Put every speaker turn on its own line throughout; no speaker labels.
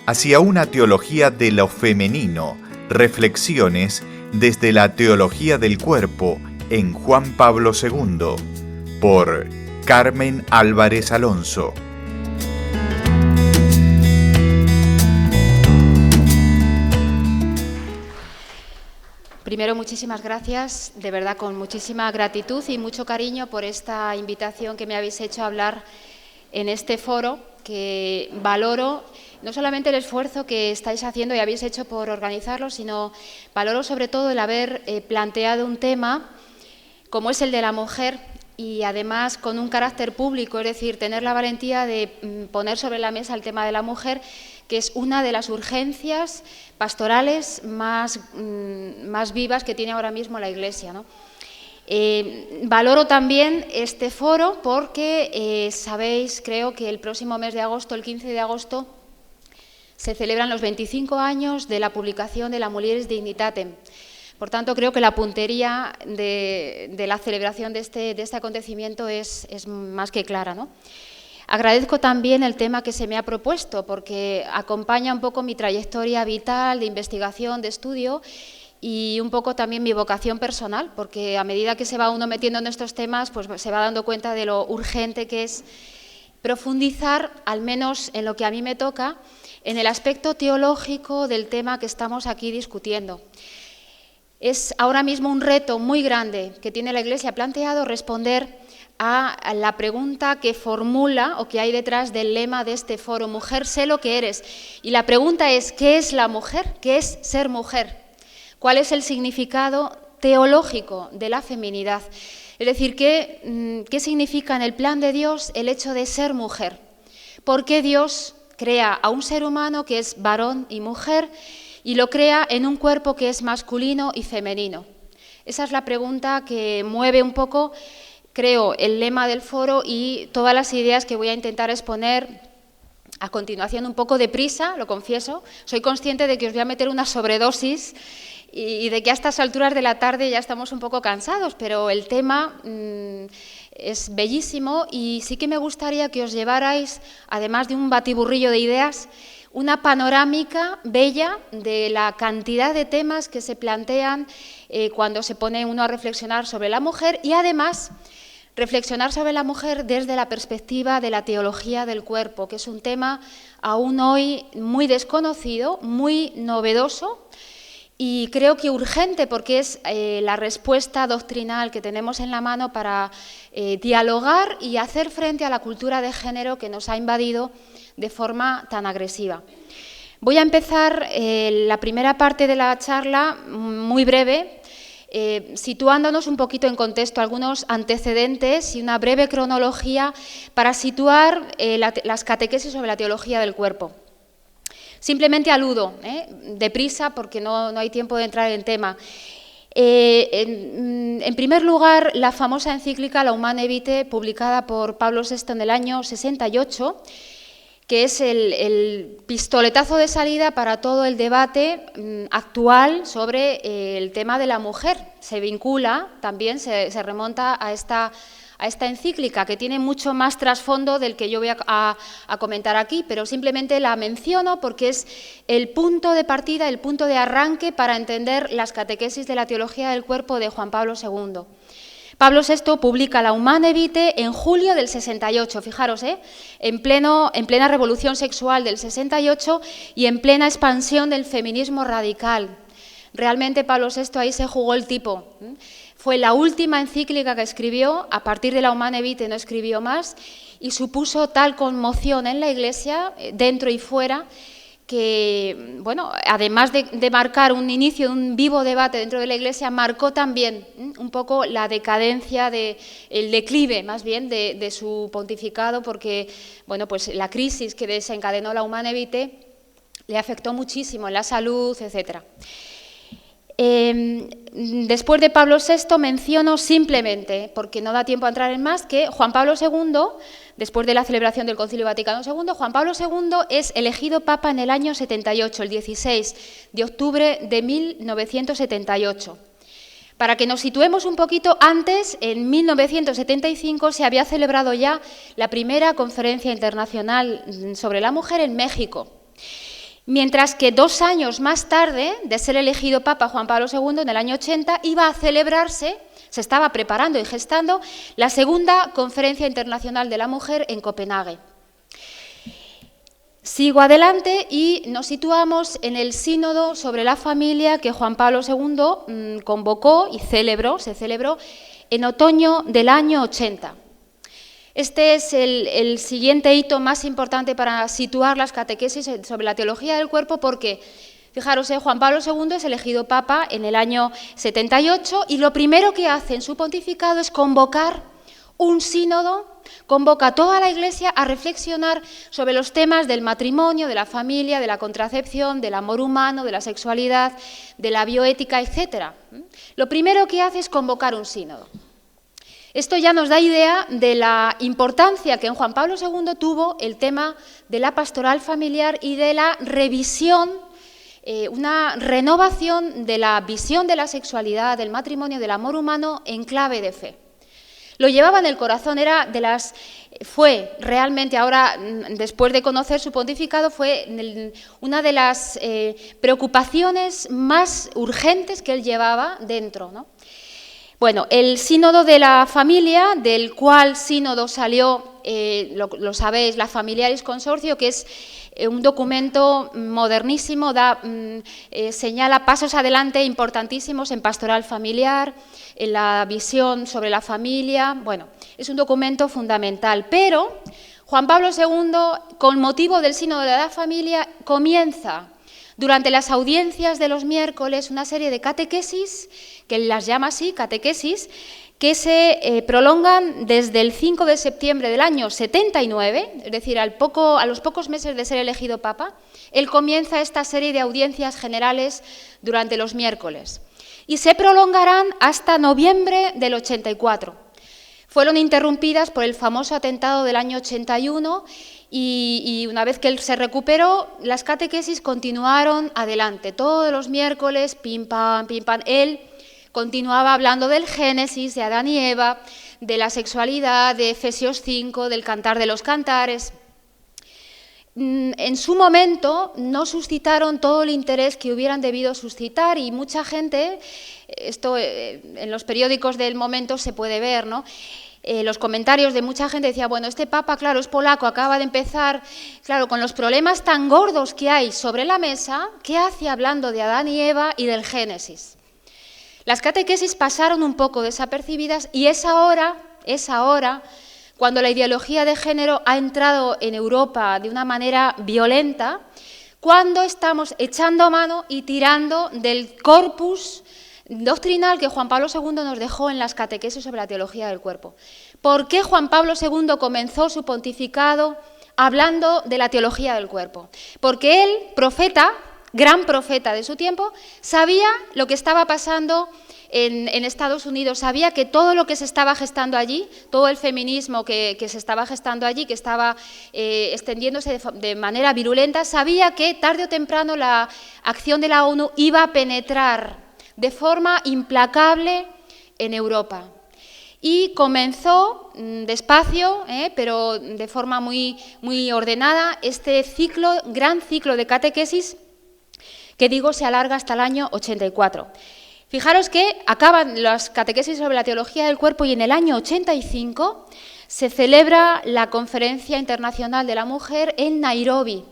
hacia una teología de lo femenino, reflexiones desde la teología del cuerpo en Juan Pablo II, por Carmen Álvarez Alonso.
Primero, muchísimas gracias, de verdad con muchísima gratitud y mucho cariño por esta invitación que me habéis hecho a hablar en este foro, que valoro no solamente el esfuerzo que estáis haciendo y habéis hecho por organizarlo, sino valoro sobre todo el haber planteado un tema como es el de la mujer y además con un carácter público, es decir, tener la valentía de poner sobre la mesa el tema de la mujer, que es una de las urgencias pastorales más vivas que tiene ahora mismo la Iglesia, ¿no? Valoro también este foro porque sabéis, creo que el próximo mes de agosto, el 15 de agosto, se celebran los 25 años de la publicación de la Mulieris Dignitatem. Por tanto, creo que la puntería de la celebración de este acontecimiento es más que clara, ¿no? Agradezco también el tema que se me ha propuesto, porque acompaña un poco mi trayectoria vital, de investigación, de estudio, y un poco también mi vocación personal, porque a medida que se va uno metiendo en estos temas, pues se va dando cuenta de lo urgente que es profundizar, al menos en lo que a mí me toca, en el aspecto teológico del tema que estamos aquí discutiendo. Es ahora mismo un reto muy grande que tiene la Iglesia planteado responder a la pregunta que formula o que hay detrás del lema de este foro, Mujer, sé lo que eres. Y la pregunta es, ¿qué es la mujer? ¿Qué es ser mujer? ¿Cuál es el significado teológico de la feminidad? Es decir, ¿qué significa en el plan de Dios el hecho de ser mujer? ¿Por qué Dios crea a un ser humano que es varón y mujer y lo crea en un cuerpo que es masculino y femenino? Esa es la pregunta que mueve un poco, creo, el lema del foro y todas las ideas que voy a intentar exponer a continuación un poco deprisa, lo confieso. Soy consciente de que os voy a meter una sobredosis y de que a estas alturas de la tarde ya estamos un poco cansados, pero el tema es bellísimo y sí que me gustaría que os llevarais, además de un batiburrillo de ideas, una panorámica bella de la cantidad de temas que se plantean cuando se pone uno a reflexionar sobre la mujer y además reflexionar sobre la mujer desde la perspectiva de la teología del cuerpo, que es un tema aún hoy muy desconocido, muy novedoso y creo que urgente porque es la respuesta doctrinal que tenemos en la mano para dialogar y hacer frente a la cultura de género que nos ha invadido de forma tan agresiva. Voy a empezar la primera parte de la charla muy breve, situándonos un poquito en contexto, algunos antecedentes y una breve cronología para situar las catequesis sobre la teología del cuerpo. Simplemente aludo, deprisa, porque no hay tiempo de entrar en tema. En primer lugar, la famosa encíclica La Humane Vitae, publicada por Pablo VI en el año 68, que es el pistoletazo de salida para todo el debate actual sobre el tema de la mujer. Se vincula, también se remonta a esta encíclica, que tiene mucho más trasfondo del que yo voy a comentar aquí, pero simplemente la menciono porque es el punto de partida, el punto de arranque para entender las catequesis de la teología del cuerpo de Juan Pablo II. Pablo VI publica La Humane Vitae en julio del 68, fijaros, en plena revolución sexual del 68 y en plena expansión del feminismo radical. Realmente Pablo VI ahí se jugó el tipo. Fue la última encíclica que escribió, a partir de La Humane Vitae no escribió más, y supuso tal conmoción en la Iglesia, dentro y fuera, que, bueno, además de marcar un inicio de un vivo debate dentro de la Iglesia, marcó también un poco la decadencia, el declive más bien de su pontificado, porque, bueno, pues la crisis que desencadenó La Humane Vitae le afectó muchísimo en la salud, etcétera. Después de Pablo VI menciono simplemente, porque no da tiempo a entrar en más, que Juan Pablo II, después de la celebración del Concilio Vaticano II, Juan Pablo II es elegido Papa en el año 78, el 16 de octubre de 1978. Para que nos situemos un poquito, antes, en 1975, se había celebrado ya la primera conferencia internacional sobre la mujer en México. Mientras que 2 años más tarde de ser elegido Papa Juan Pablo II, en el año 80, iba a celebrarse, se estaba preparando y gestando, la segunda Conferencia Internacional de la Mujer en Copenhague. Sigo adelante y nos situamos en el sínodo sobre la familia que Juan Pablo II convocó y se celebró en otoño del año 80. Este es el siguiente hito más importante para situar las catequesis sobre la teología del cuerpo porque, fijaros, Juan Pablo II es elegido Papa en el año 78 y lo primero que hace en su pontificado es convocar un sínodo, convoca a toda la Iglesia a reflexionar sobre los temas del matrimonio, de la familia, de la contracepción, del amor humano, de la sexualidad, de la bioética, etc. Lo primero que hace es convocar un sínodo. Esto ya nos da idea de la importancia que en Juan Pablo II tuvo el tema de la pastoral familiar y de la revisión, una renovación de la visión de la sexualidad, del matrimonio, del amor humano en clave de fe. Lo llevaba en el corazón, fue realmente, ahora después de conocer su pontificado, fue una de las preocupaciones más urgentes que él llevaba dentro, ¿no? Bueno, el sínodo de la familia, del cual sínodo salió, lo sabéis, la Familiaris Consortio, que es un documento modernísimo, señala pasos adelante importantísimos en pastoral familiar, en la visión sobre la familia. Bueno, es un documento fundamental, pero Juan Pablo II, con motivo del sínodo de la familia, comienza durante las audiencias de los miércoles una serie de catequesis, que él las llama así, catequesis, que se prolongan desde el 5 de septiembre del año 79, es decir, a los pocos meses de ser elegido Papa, él comienza esta serie de audiencias generales durante los miércoles y se prolongarán hasta noviembre del 84. Fueron interrumpidas por el famoso atentado del año 81 y una vez que él se recuperó, las catequesis continuaron adelante. Todos los miércoles, pim pam, él continuaba hablando del Génesis, de Adán y Eva, de la sexualidad, de Efesios 5, del Cantar de los Cantares. En su momento no suscitaron todo el interés que hubieran debido suscitar y mucha gente, esto en los periódicos del momento se puede ver, ¿no? Los comentarios de mucha gente decía, bueno, este Papa, claro, es polaco, acaba de empezar, claro, con los problemas tan gordos que hay sobre la mesa, ¿qué hace hablando de Adán y Eva y del Génesis? Las catequesis pasaron un poco desapercibidas y es ahora, cuando la ideología de género ha entrado en Europa de una manera violenta, cuando estamos echando mano y tirando del corpus doctrinal que Juan Pablo II nos dejó en las catequesis sobre la teología del cuerpo. ¿Por qué Juan Pablo II comenzó su pontificado hablando de la teología del cuerpo? Porque él, profeta, gran profeta de su tiempo, sabía lo que estaba pasando en Estados Unidos, sabía que todo lo que se estaba gestando allí, todo el feminismo que se estaba gestando allí, que estaba extendiéndose de manera virulenta, sabía que tarde o temprano la acción de la ONU iba a penetrar de forma implacable en Europa. Y comenzó despacio, pero de forma muy, muy ordenada, este gran ciclo de catequesis que digo se alarga hasta el año 84. Fijaros que acaban las catequesis sobre la teología del cuerpo y en el año 85 se celebra la Conferencia Internacional de la Mujer en Nairobi.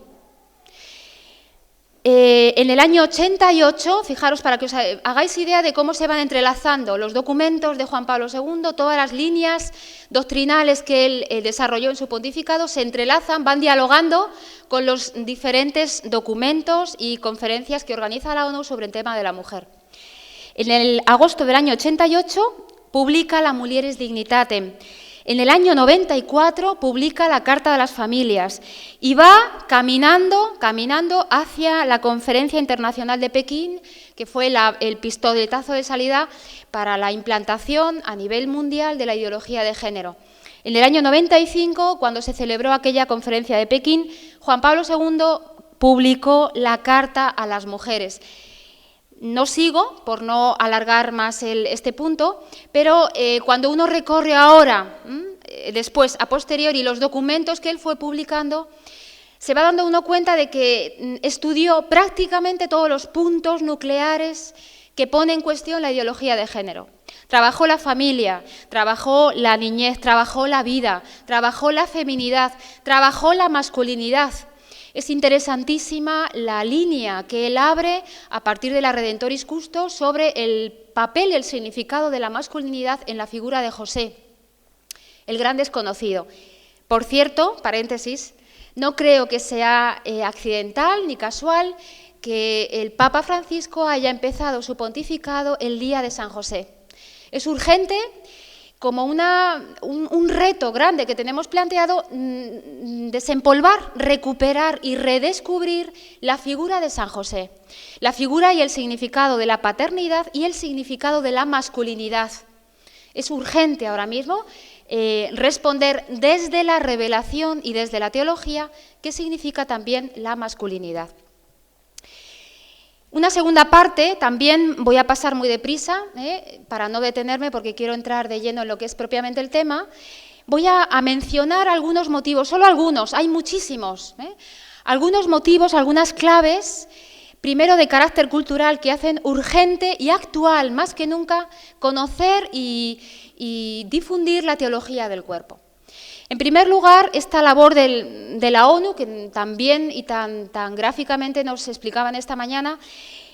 En el año 88, fijaros para que os hagáis idea de cómo se van entrelazando los documentos de Juan Pablo II, todas las líneas doctrinales que él desarrolló en su pontificado se entrelazan, van dialogando con los diferentes documentos y conferencias que organiza la ONU sobre el tema de la mujer. En el agosto del año 88 publica la Mulieris Dignitatem. En el año 94 publica la Carta de las Familias y va caminando hacia la Conferencia Internacional de Pekín, que fue el pistoletazo de salida para la implantación a nivel mundial de la ideología de género. En el año 95, cuando se celebró aquella conferencia de Pekín, Juan Pablo II publicó la Carta a las Mujeres. No sigo, por no alargar más este punto, pero cuando uno recorre ahora, después, a posteriori, los documentos que él fue publicando, se va dando uno cuenta de que estudió prácticamente todos los puntos nucleares que pone en cuestión la ideología de género. Trabajó la familia, trabajó la niñez, trabajó la vida, trabajó la feminidad, trabajó la masculinidad. Es interesantísima la línea que él abre a partir de la Redentoris Custo sobre el papel y el significado de la masculinidad en la figura de José, el gran desconocido. Por cierto, paréntesis, no creo que sea accidental ni casual que el Papa Francisco haya empezado su pontificado el día de San José. Es urgente, como un reto grande que tenemos planteado, desempolvar, recuperar y redescubrir la figura de San José, la figura y el significado de la paternidad y el significado de la masculinidad. Es urgente ahora mismo responder desde la revelación y desde la teología qué significa también la masculinidad. Una segunda parte, también voy a pasar muy deprisa, para no detenerme porque quiero entrar de lleno en lo que es propiamente el tema. Voy a mencionar algunos motivos, solo algunos, hay muchísimos, algunos motivos, algunas claves, primero de carácter cultural, que hacen urgente y actual, más que nunca, conocer y difundir la teología del cuerpo. En primer lugar, esta labor de la ONU, que también y tan gráficamente nos explicaban esta mañana,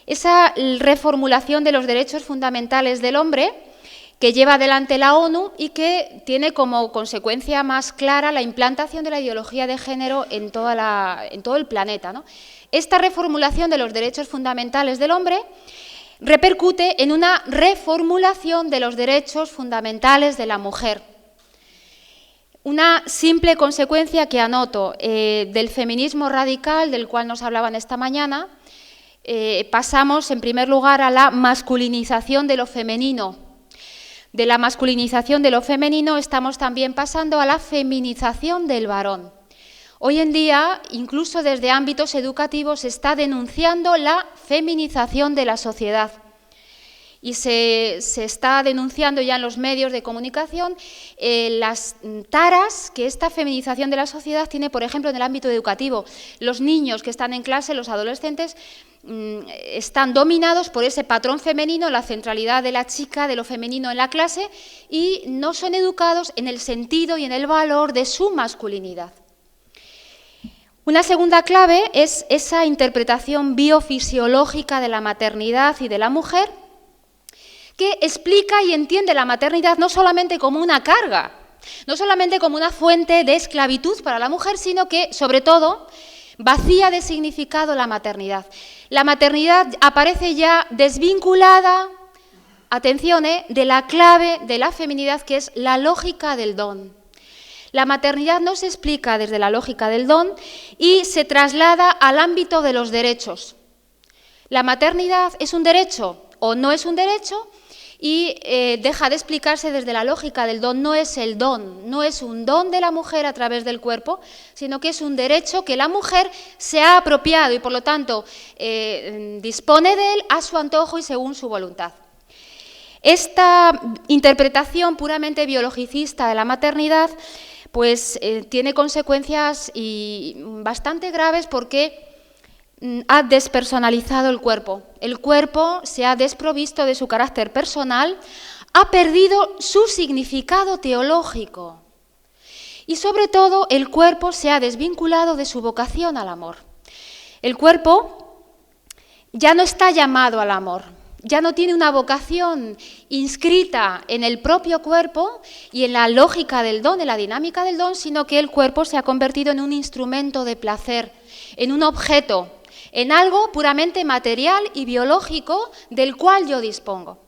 esa reformulación de los derechos fundamentales del hombre que lleva adelante la ONU y que tiene como consecuencia más clara la implantación de la ideología de género en todo el planeta, ¿no? Esta reformulación de los derechos fundamentales del hombre repercute en una reformulación de los derechos fundamentales de la mujer. Una simple consecuencia que anoto del feminismo radical, del cual nos hablaban esta mañana, pasamos en primer lugar a la masculinización de lo femenino. De la masculinización de lo femenino estamos también pasando a la feminización del varón. Hoy en día, incluso desde ámbitos educativos, se está denunciando la feminización de la sociedad. Y se está denunciando ya en los medios de comunicación las taras que esta feminización de la sociedad tiene, por ejemplo, en el ámbito educativo. Los niños que están en clase, los adolescentes, están dominados por ese patrón femenino, la centralidad de la chica, de lo femenino en la clase, y no son educados en el sentido y en el valor de su masculinidad. Una segunda clave es esa interpretación biofisiológica de la maternidad y de la mujer, que explica y entiende la maternidad no solamente como una carga, no solamente como una fuente de esclavitud para la mujer, sino que, sobre todo, vacía de significado la maternidad. La maternidad aparece ya desvinculada, atención, de la clave de la feminidad, que es la lógica del don. La maternidad no se explica desde la lógica del don y se traslada al ámbito de los derechos. La maternidad es un derecho o no es un derecho, y deja de explicarse desde la lógica del don. No es el don, no es un don de la mujer a través del cuerpo, sino que es un derecho que la mujer se ha apropiado y, por lo tanto, dispone de él a su antojo y según su voluntad. Esta interpretación puramente biologicista de la maternidad pues tiene consecuencias bastante graves porque ha despersonalizado el cuerpo. El cuerpo se ha desprovisto de su carácter personal, ha perdido su significado teológico y, sobre todo, el cuerpo se ha desvinculado de su vocación al amor. El cuerpo ya no está llamado al amor, ya no tiene una vocación inscrita en el propio cuerpo y en la lógica del don, en la dinámica del don, sino que el cuerpo se ha convertido en un instrumento de placer, en un objeto, en algo puramente material y biológico del cual yo dispongo.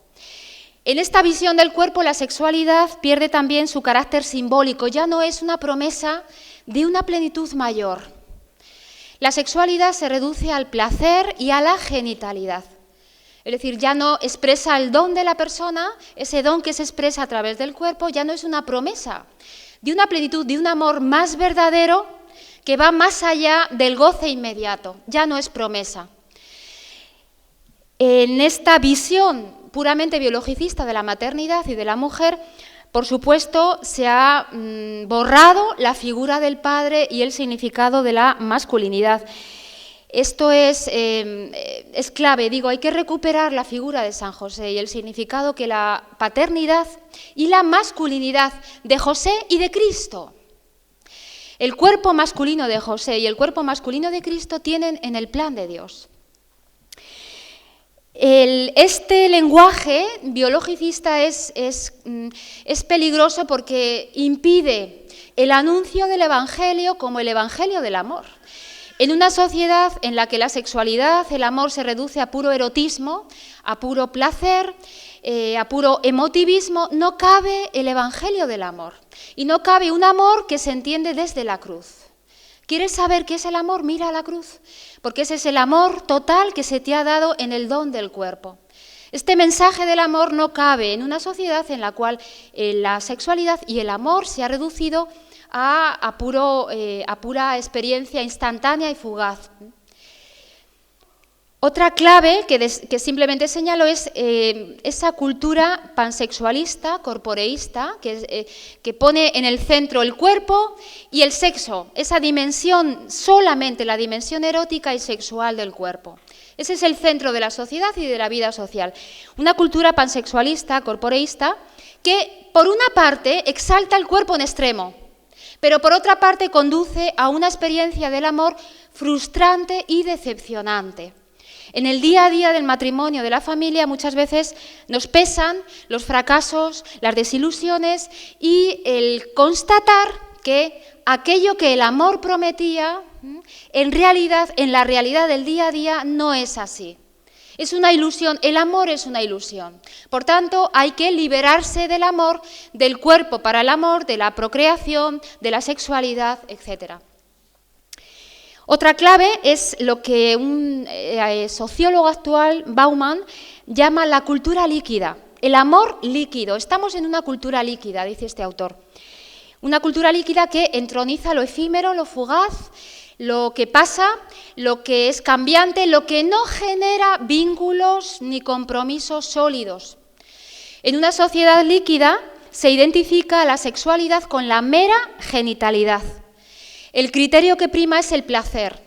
En esta visión del cuerpo, la sexualidad pierde también su carácter simbólico, ya no es una promesa de una plenitud mayor. La sexualidad se reduce al placer y a la genitalidad. Es decir, ya no expresa el don de la persona, ese don que se expresa a través del cuerpo, ya no es una promesa de una plenitud, de un amor más verdadero que va más allá del goce inmediato, ya no es promesa. En esta visión puramente biologicista de la maternidad y de la mujer, Por supuesto, se ha borrado la figura del padre y el significado de la masculinidad. Esto es clave, digo, hay que recuperar la figura de San José y el significado que la paternidad y la masculinidad de José y de Cristo, el cuerpo masculino de José y el cuerpo masculino de Cristo tienen en el plan de Dios. Este lenguaje biologicista es peligroso porque impide el anuncio del Evangelio como el Evangelio del amor. En una sociedad en la que la sexualidad, el amor se reduce a puro erotismo, a puro placer, a puro emotivismo, no cabe el Evangelio del amor. Y no cabe un amor que se entiende desde la cruz. ¿Quieres saber qué es el amor? Mira a la cruz, porque ese es el amor total que se te ha dado en el don del cuerpo. Este mensaje del amor no cabe en una sociedad en la cual la sexualidad y el amor se ha reducido a pura experiencia instantánea y fugaz. Otra clave que simplemente señalo es esa cultura pansexualista, corporeísta, que pone en el centro el cuerpo y el sexo, esa dimensión, solamente la dimensión erótica y sexual del cuerpo. Ese es el centro de la sociedad y de la vida social. Una cultura pansexualista, corporeísta, que por una parte exalta el cuerpo en extremo, pero por otra parte conduce a una experiencia del amor frustrante y decepcionante. En el día a día del matrimonio, de la familia, muchas veces nos pesan los fracasos, las desilusiones y el constatar que aquello que el amor prometía, en realidad, en la realidad del día a día, no es así. Es una ilusión, el amor es una ilusión. Por tanto, hay que liberarse del amor, del cuerpo para el amor, de la procreación, de la sexualidad, etc. Otra clave es lo que un sociólogo actual, Bauman, llama la cultura líquida, el amor líquido. Estamos en una cultura líquida, dice este autor. Una cultura líquida que entroniza lo efímero, lo fugaz, lo que pasa, lo que es cambiante, lo que no genera vínculos ni compromisos sólidos. En una sociedad líquida se identifica la sexualidad con la mera genitalidad. El criterio que prima es el placer.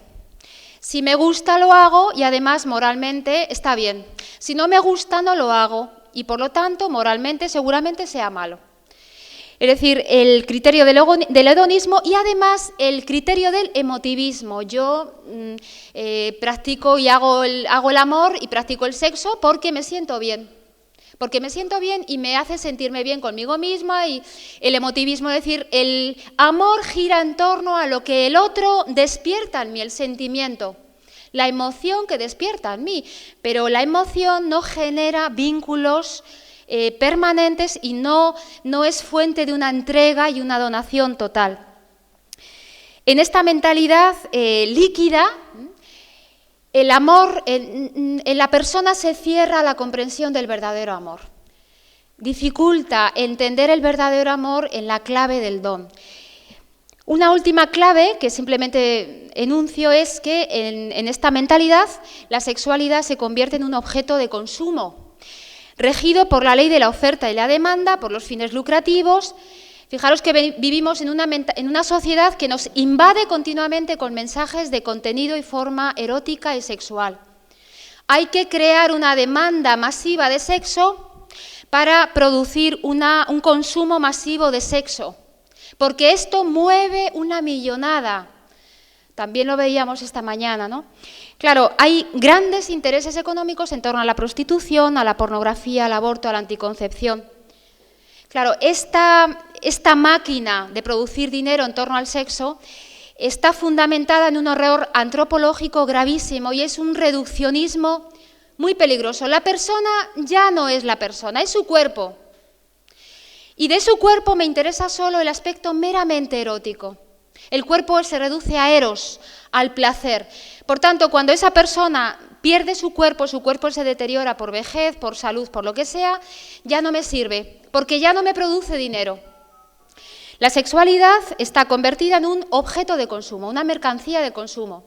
Si me gusta, lo hago y además moralmente está bien. Si no me gusta, no lo hago y por lo tanto moralmente seguramente sea malo. Es decir, el criterio del hedonismo y además el criterio del emotivismo. Yo practico y hago el amor y practico el sexo porque me siento bien. Porque me siento bien y me hace sentirme bien conmigo misma y el emotivismo, es decir, el amor gira en torno a lo que el otro despierta en mí, el sentimiento, la emoción que despierta en mí, pero la emoción no genera vínculos permanentes y no es fuente de una entrega y una donación total. En esta mentalidad líquida, el amor, en la persona se cierra a la comprensión del verdadero amor. Dificulta entender el verdadero amor en la clave del don. Una última clave que simplemente enuncio es que en esta mentalidad la sexualidad se convierte en un objeto de consumo, regido por la ley de la oferta y la demanda, por los fines lucrativos. Fijaros que vivimos en una sociedad que nos invade continuamente con mensajes de contenido y forma erótica y sexual. Hay que crear una demanda masiva de sexo para producir un consumo masivo de sexo, porque esto mueve una millonada. También lo veíamos esta mañana, ¿no? Claro, hay grandes intereses económicos en torno a la prostitución, a la pornografía, al aborto, a la anticoncepción. Claro, esta máquina de producir dinero en torno al sexo está fundamentada en un error antropológico gravísimo y es un reduccionismo muy peligroso. La persona ya no es la persona, es su cuerpo. Y de su cuerpo me interesa solo el aspecto meramente erótico. El cuerpo se reduce a eros, al placer. Por tanto, cuando esa persona pierde su cuerpo se deteriora por vejez, por salud, por lo que sea, ya no me sirve, porque ya no me produce dinero. La sexualidad está convertida en un objeto de consumo, una mercancía de consumo.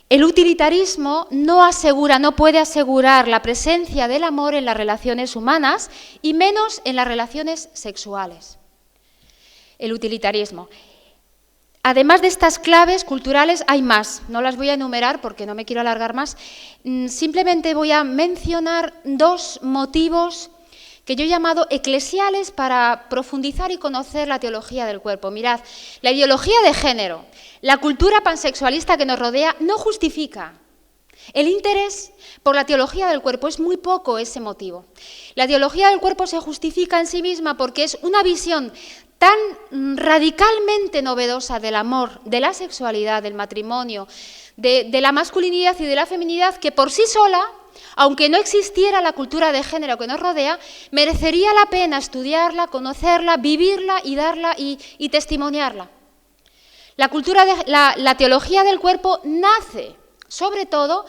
El utilitarismo no puede asegurar la presencia del amor en las relaciones humanas y menos en las relaciones sexuales. El utilitarismo. Además de estas claves culturales, hay más. No las voy a enumerar porque no me quiero alargar más. Simplemente voy a mencionar 2 motivos que yo he llamado eclesiales para profundizar y conocer la teología del cuerpo. Mirad, la ideología de género, la cultura pansexualista que nos rodea no justifica el interés por la teología del cuerpo, es muy poco ese motivo. La teología del cuerpo se justifica en sí misma porque es una visión tan radicalmente novedosa del amor, de la sexualidad, del matrimonio, de la masculinidad y de la feminidad, que por sí sola, aunque no existiera la cultura de género que nos rodea, merecería la pena estudiarla, conocerla, vivirla y darla y testimoniarla. La teología del cuerpo nace, sobre todo,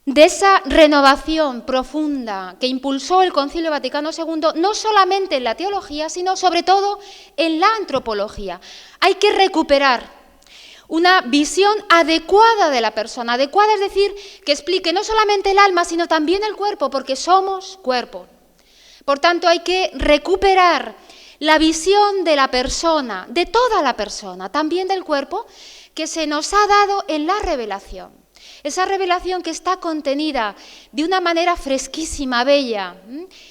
de esa renovación profunda que impulsó el Concilio Vaticano II, no solamente en la teología, sino sobre todo en la antropología. Hay que recuperar una visión adecuada de la persona, adecuada es decir, que explique no solamente el alma, sino también el cuerpo, porque somos cuerpo. Por tanto, hay que recuperar la visión de la persona, de toda la persona, también del cuerpo, que se nos ha dado en la revelación. Esa revelación que está contenida de una manera fresquísima, bella,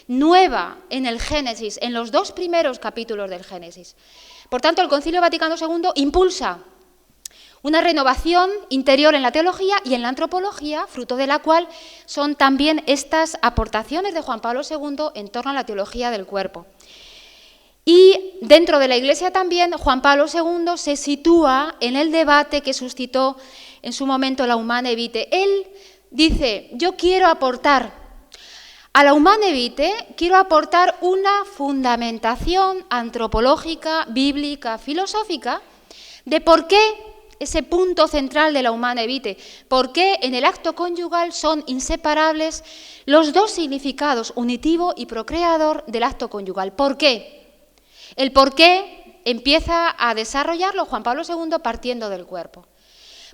nueva en el Génesis, en los 2 primeros capítulos del Génesis. Por tanto, el Concilio Vaticano II impulsa una renovación interior en la teología y en la antropología, fruto de la cual son también estas aportaciones de Juan Pablo II en torno a la teología del cuerpo. Y dentro de la Iglesia también, Juan Pablo II se sitúa en el debate que suscitó en su momento la Humanae Vitae. Él dice, yo quiero aportar a la Humanae Vitae, quiero aportar una fundamentación antropológica, bíblica, filosófica, de por qué ese punto central de la Humanae Vitae, por qué en el acto conyugal son inseparables los 2 significados, unitivo y procreador del acto conyugal. ¿Por qué? El por qué empieza a desarrollarlo Juan Pablo II partiendo del cuerpo.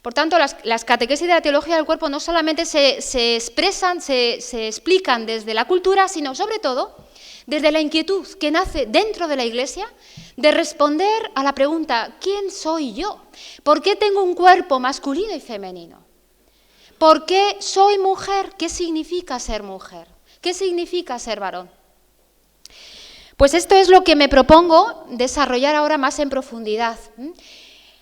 Por tanto, las catequesis de la teología del cuerpo no solamente se expresan, se explican desde la cultura, sino sobre todo desde la inquietud que nace dentro de la Iglesia de responder a la pregunta, ¿quién soy yo? ¿Por qué tengo un cuerpo masculino y femenino? ¿Por qué soy mujer? ¿Qué significa ser mujer? ¿Qué significa ser varón? Pues esto es lo que me propongo desarrollar ahora más en profundidad.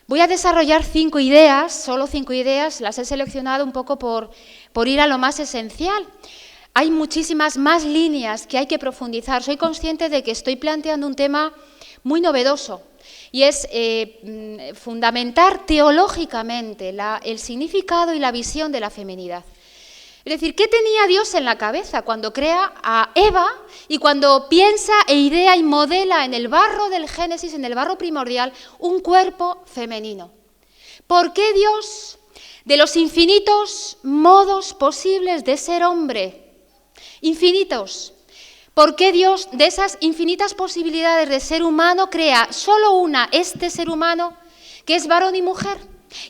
Voy a desarrollar 5 ideas, solo 5 ideas, las he seleccionado un poco por ir a lo más esencial. Hay muchísimas más líneas que hay que profundizar. Soy consciente de que estoy planteando un tema muy novedoso y es fundamentar teológicamente el significado y la visión de la feminidad. Es decir, ¿qué tenía Dios en la cabeza cuando crea a Eva y cuando piensa e idea y modela en el barro del Génesis, en el barro primordial, un cuerpo femenino? ¿Por qué Dios, de los infinitos modos posibles de ser hombre, infinitos, por qué Dios, de esas infinitas posibilidades de ser humano, crea solo una, este ser humano, que es varón y mujer?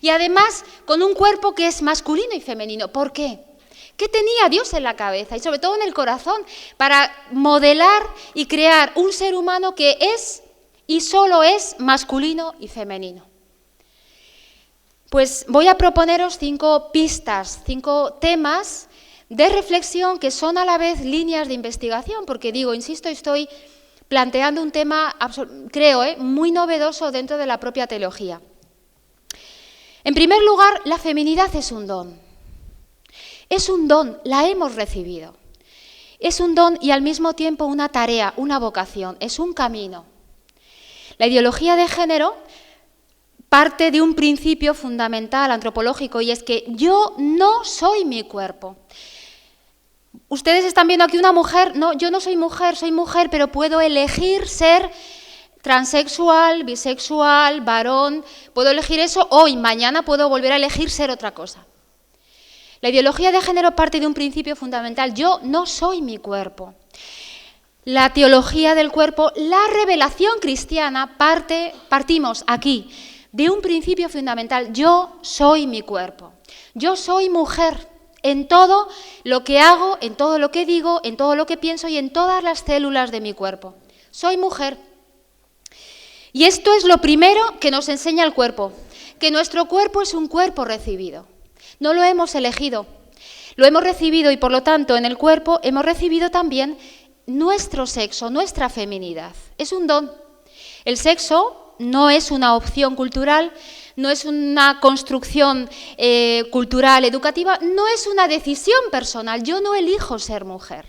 Y además con un cuerpo que es masculino y femenino. ¿Por qué? ¿Qué tenía Dios en la cabeza y sobre todo en el corazón para modelar y crear un ser humano que es y solo es masculino y femenino? Pues voy a proponeros 5 pistas, 5 temas de reflexión que son a la vez líneas de investigación, porque insisto, estoy planteando un tema, creo, muy novedoso dentro de la propia teología. En primer lugar, la feminidad es un don. Es un don, la hemos recibido. Es un don y al mismo tiempo una tarea, una vocación, es un camino. La ideología de género parte de un principio fundamental antropológico y es que yo no soy mi cuerpo. Ustedes están viendo aquí una mujer, no, yo no soy mujer, pero puedo elegir ser transexual, bisexual, varón, puedo elegir eso hoy, mañana puedo volver a elegir ser otra cosa. La ideología de género parte de un principio fundamental, yo no soy mi cuerpo. La teología del cuerpo, la revelación cristiana, partimos aquí de un principio fundamental, yo soy mi cuerpo. Yo soy mujer en todo lo que hago, en todo lo que digo, en todo lo que pienso y en todas las células de mi cuerpo. Soy mujer. Y esto es lo primero que nos enseña el cuerpo, que nuestro cuerpo es un cuerpo recibido. No lo hemos elegido, lo hemos recibido y por lo tanto en el cuerpo hemos recibido también nuestro sexo, nuestra feminidad. Es un don. El sexo no es una opción cultural, no es una construcción cultural, educativa, no es una decisión personal. Yo no elijo ser mujer.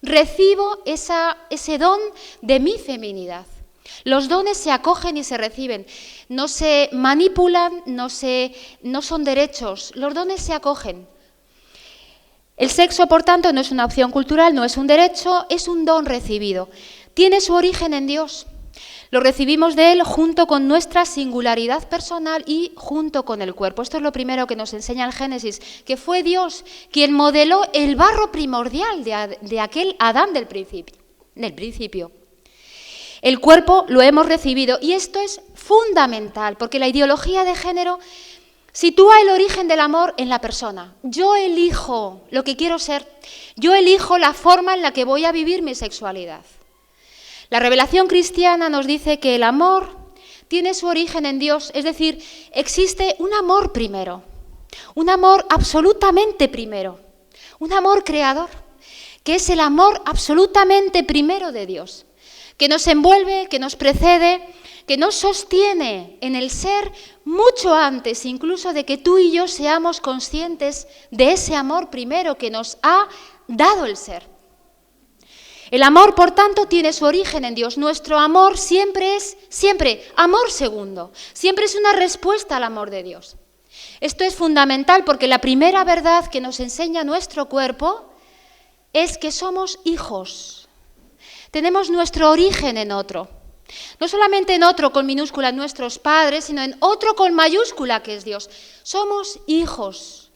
Recibo ese don de mi feminidad. Los dones se acogen y se reciben, no se manipulan, no son derechos, los dones se acogen. El sexo, por tanto, no es una opción cultural, no es un derecho, es un don recibido. Tiene su origen en Dios. Lo recibimos de Él junto con nuestra singularidad personal y junto con el cuerpo. Esto es lo primero que nos enseña el Génesis, que fue Dios quien modeló el barro primordial de aquel Adán del principio. El cuerpo lo hemos recibido y esto es fundamental porque la ideología de género sitúa el origen del amor en la persona. Yo elijo lo que quiero ser, yo elijo la forma en la que voy a vivir mi sexualidad. La revelación cristiana nos dice que el amor tiene su origen en Dios, es decir, existe un amor primero, un amor absolutamente primero, un amor creador, que es el amor absolutamente primero de Dios, que nos envuelve, que nos precede, que nos sostiene en el ser mucho antes incluso de que tú y yo seamos conscientes de ese amor primero que nos ha dado el ser. El amor, por tanto, tiene su origen en Dios. Nuestro amor siempre es amor segundo, siempre es una respuesta al amor de Dios. Esto es fundamental porque la primera verdad que nos enseña nuestro cuerpo es que somos hijos. Tenemos nuestro origen en otro, no solamente en otro con minúscula, nuestros padres, sino en otro con mayúscula que es Dios. Somos hijos.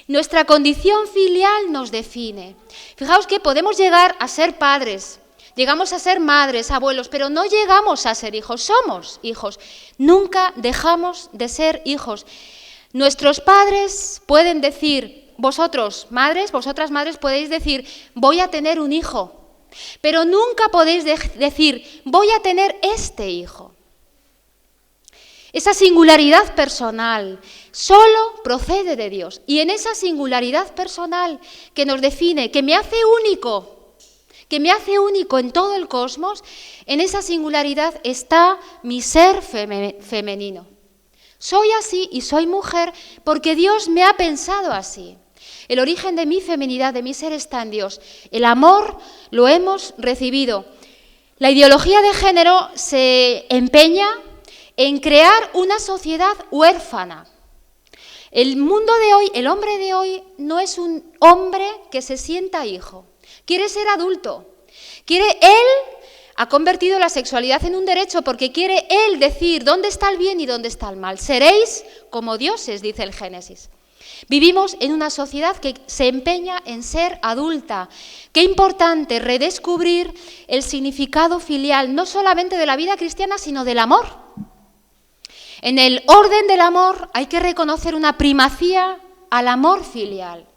Nuestra condición filial nos define. Fijaos que podemos llegar a ser padres, llegamos a ser madres, abuelos, pero no llegamos a ser hijos, somos hijos. Nunca dejamos de ser hijos. Nuestros padres pueden decir, vosotras madres podéis decir, voy a tener un hijo. Pero nunca podéis decir, voy a tener este hijo. Esa singularidad personal solo procede de Dios. Y en esa singularidad personal que nos define, que me hace único en todo el cosmos, en esa singularidad está mi ser femenino. Soy así y soy mujer porque Dios me ha pensado así. El origen de mi feminidad, de mi ser está en Dios. El amor lo hemos recibido. La ideología de género se empeña en crear una sociedad huérfana. El mundo de hoy, el hombre de hoy, no es un hombre que se sienta hijo. Quiere ser adulto. Él ha convertido la sexualidad en un derecho porque quiere él decir dónde está el bien y dónde está el mal. Seréis como dioses, dice el Génesis. Vivimos en una sociedad que se empeña en ser adulta. Qué importante redescubrir el significado filial, no solamente de la vida cristiana, sino del amor. En el orden del amor hay que reconocer una primacía al amor filial.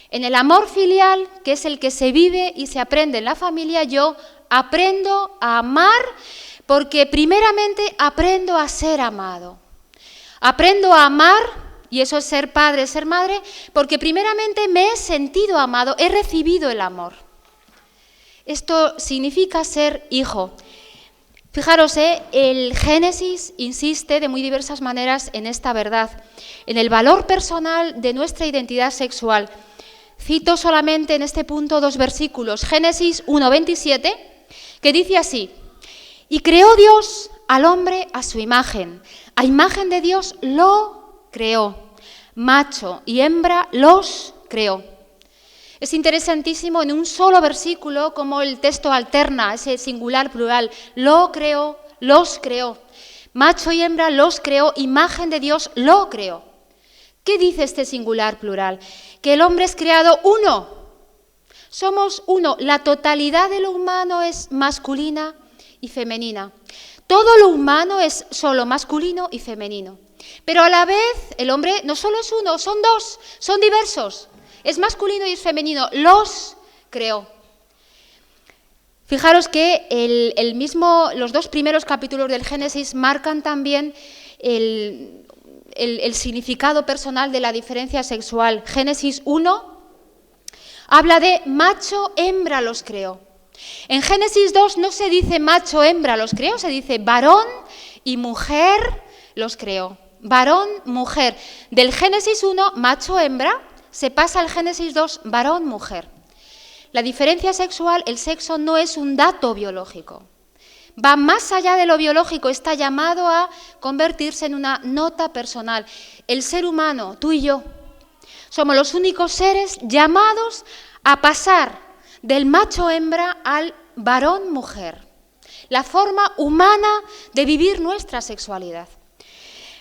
En el amor filial, que es el que se vive y se aprende en la familia, yo aprendo a amar porque primeramente aprendo a ser amado. Aprendo a amar. Y eso es ser padre, ser madre, porque primeramente me he sentido amado, he recibido el amor. Esto significa ser hijo. Fijaros, el Génesis insiste de muy diversas maneras en esta verdad, en el valor personal de nuestra identidad sexual. Cito solamente en este punto 2 versículos, Génesis 1:27, que dice así: y creó Dios al hombre a su imagen de Dios lo creó. Macho y hembra los creó. Es interesantísimo en un solo versículo cómo el texto alterna ese singular plural. Lo creó, los creó. Macho y hembra los creó, imagen de Dios lo creó. ¿Qué dice este singular plural? Que el hombre es creado uno. Somos uno. La totalidad de lo humano es masculina y femenina. Todo lo humano es solo masculino y femenino. Pero a la vez el hombre no solo es uno, son dos, son diversos. Es masculino y es femenino, los creó. Fijaros que los dos primeros capítulos del Génesis marcan también el significado personal de la diferencia sexual. Génesis 1 habla de macho, hembra los creó. En Génesis 2 no se dice macho, hembra los creó, se dice varón y mujer los creó. Varón, mujer. Del Génesis 1, macho, hembra, se pasa al Génesis 2, varón, mujer. La diferencia sexual, el sexo, no es un dato biológico. Va más allá de lo biológico, está llamado a convertirse en una nota personal. El ser humano, tú y yo, somos los únicos seres llamados a pasar del macho-hembra al varón-mujer. La forma humana de vivir nuestra sexualidad.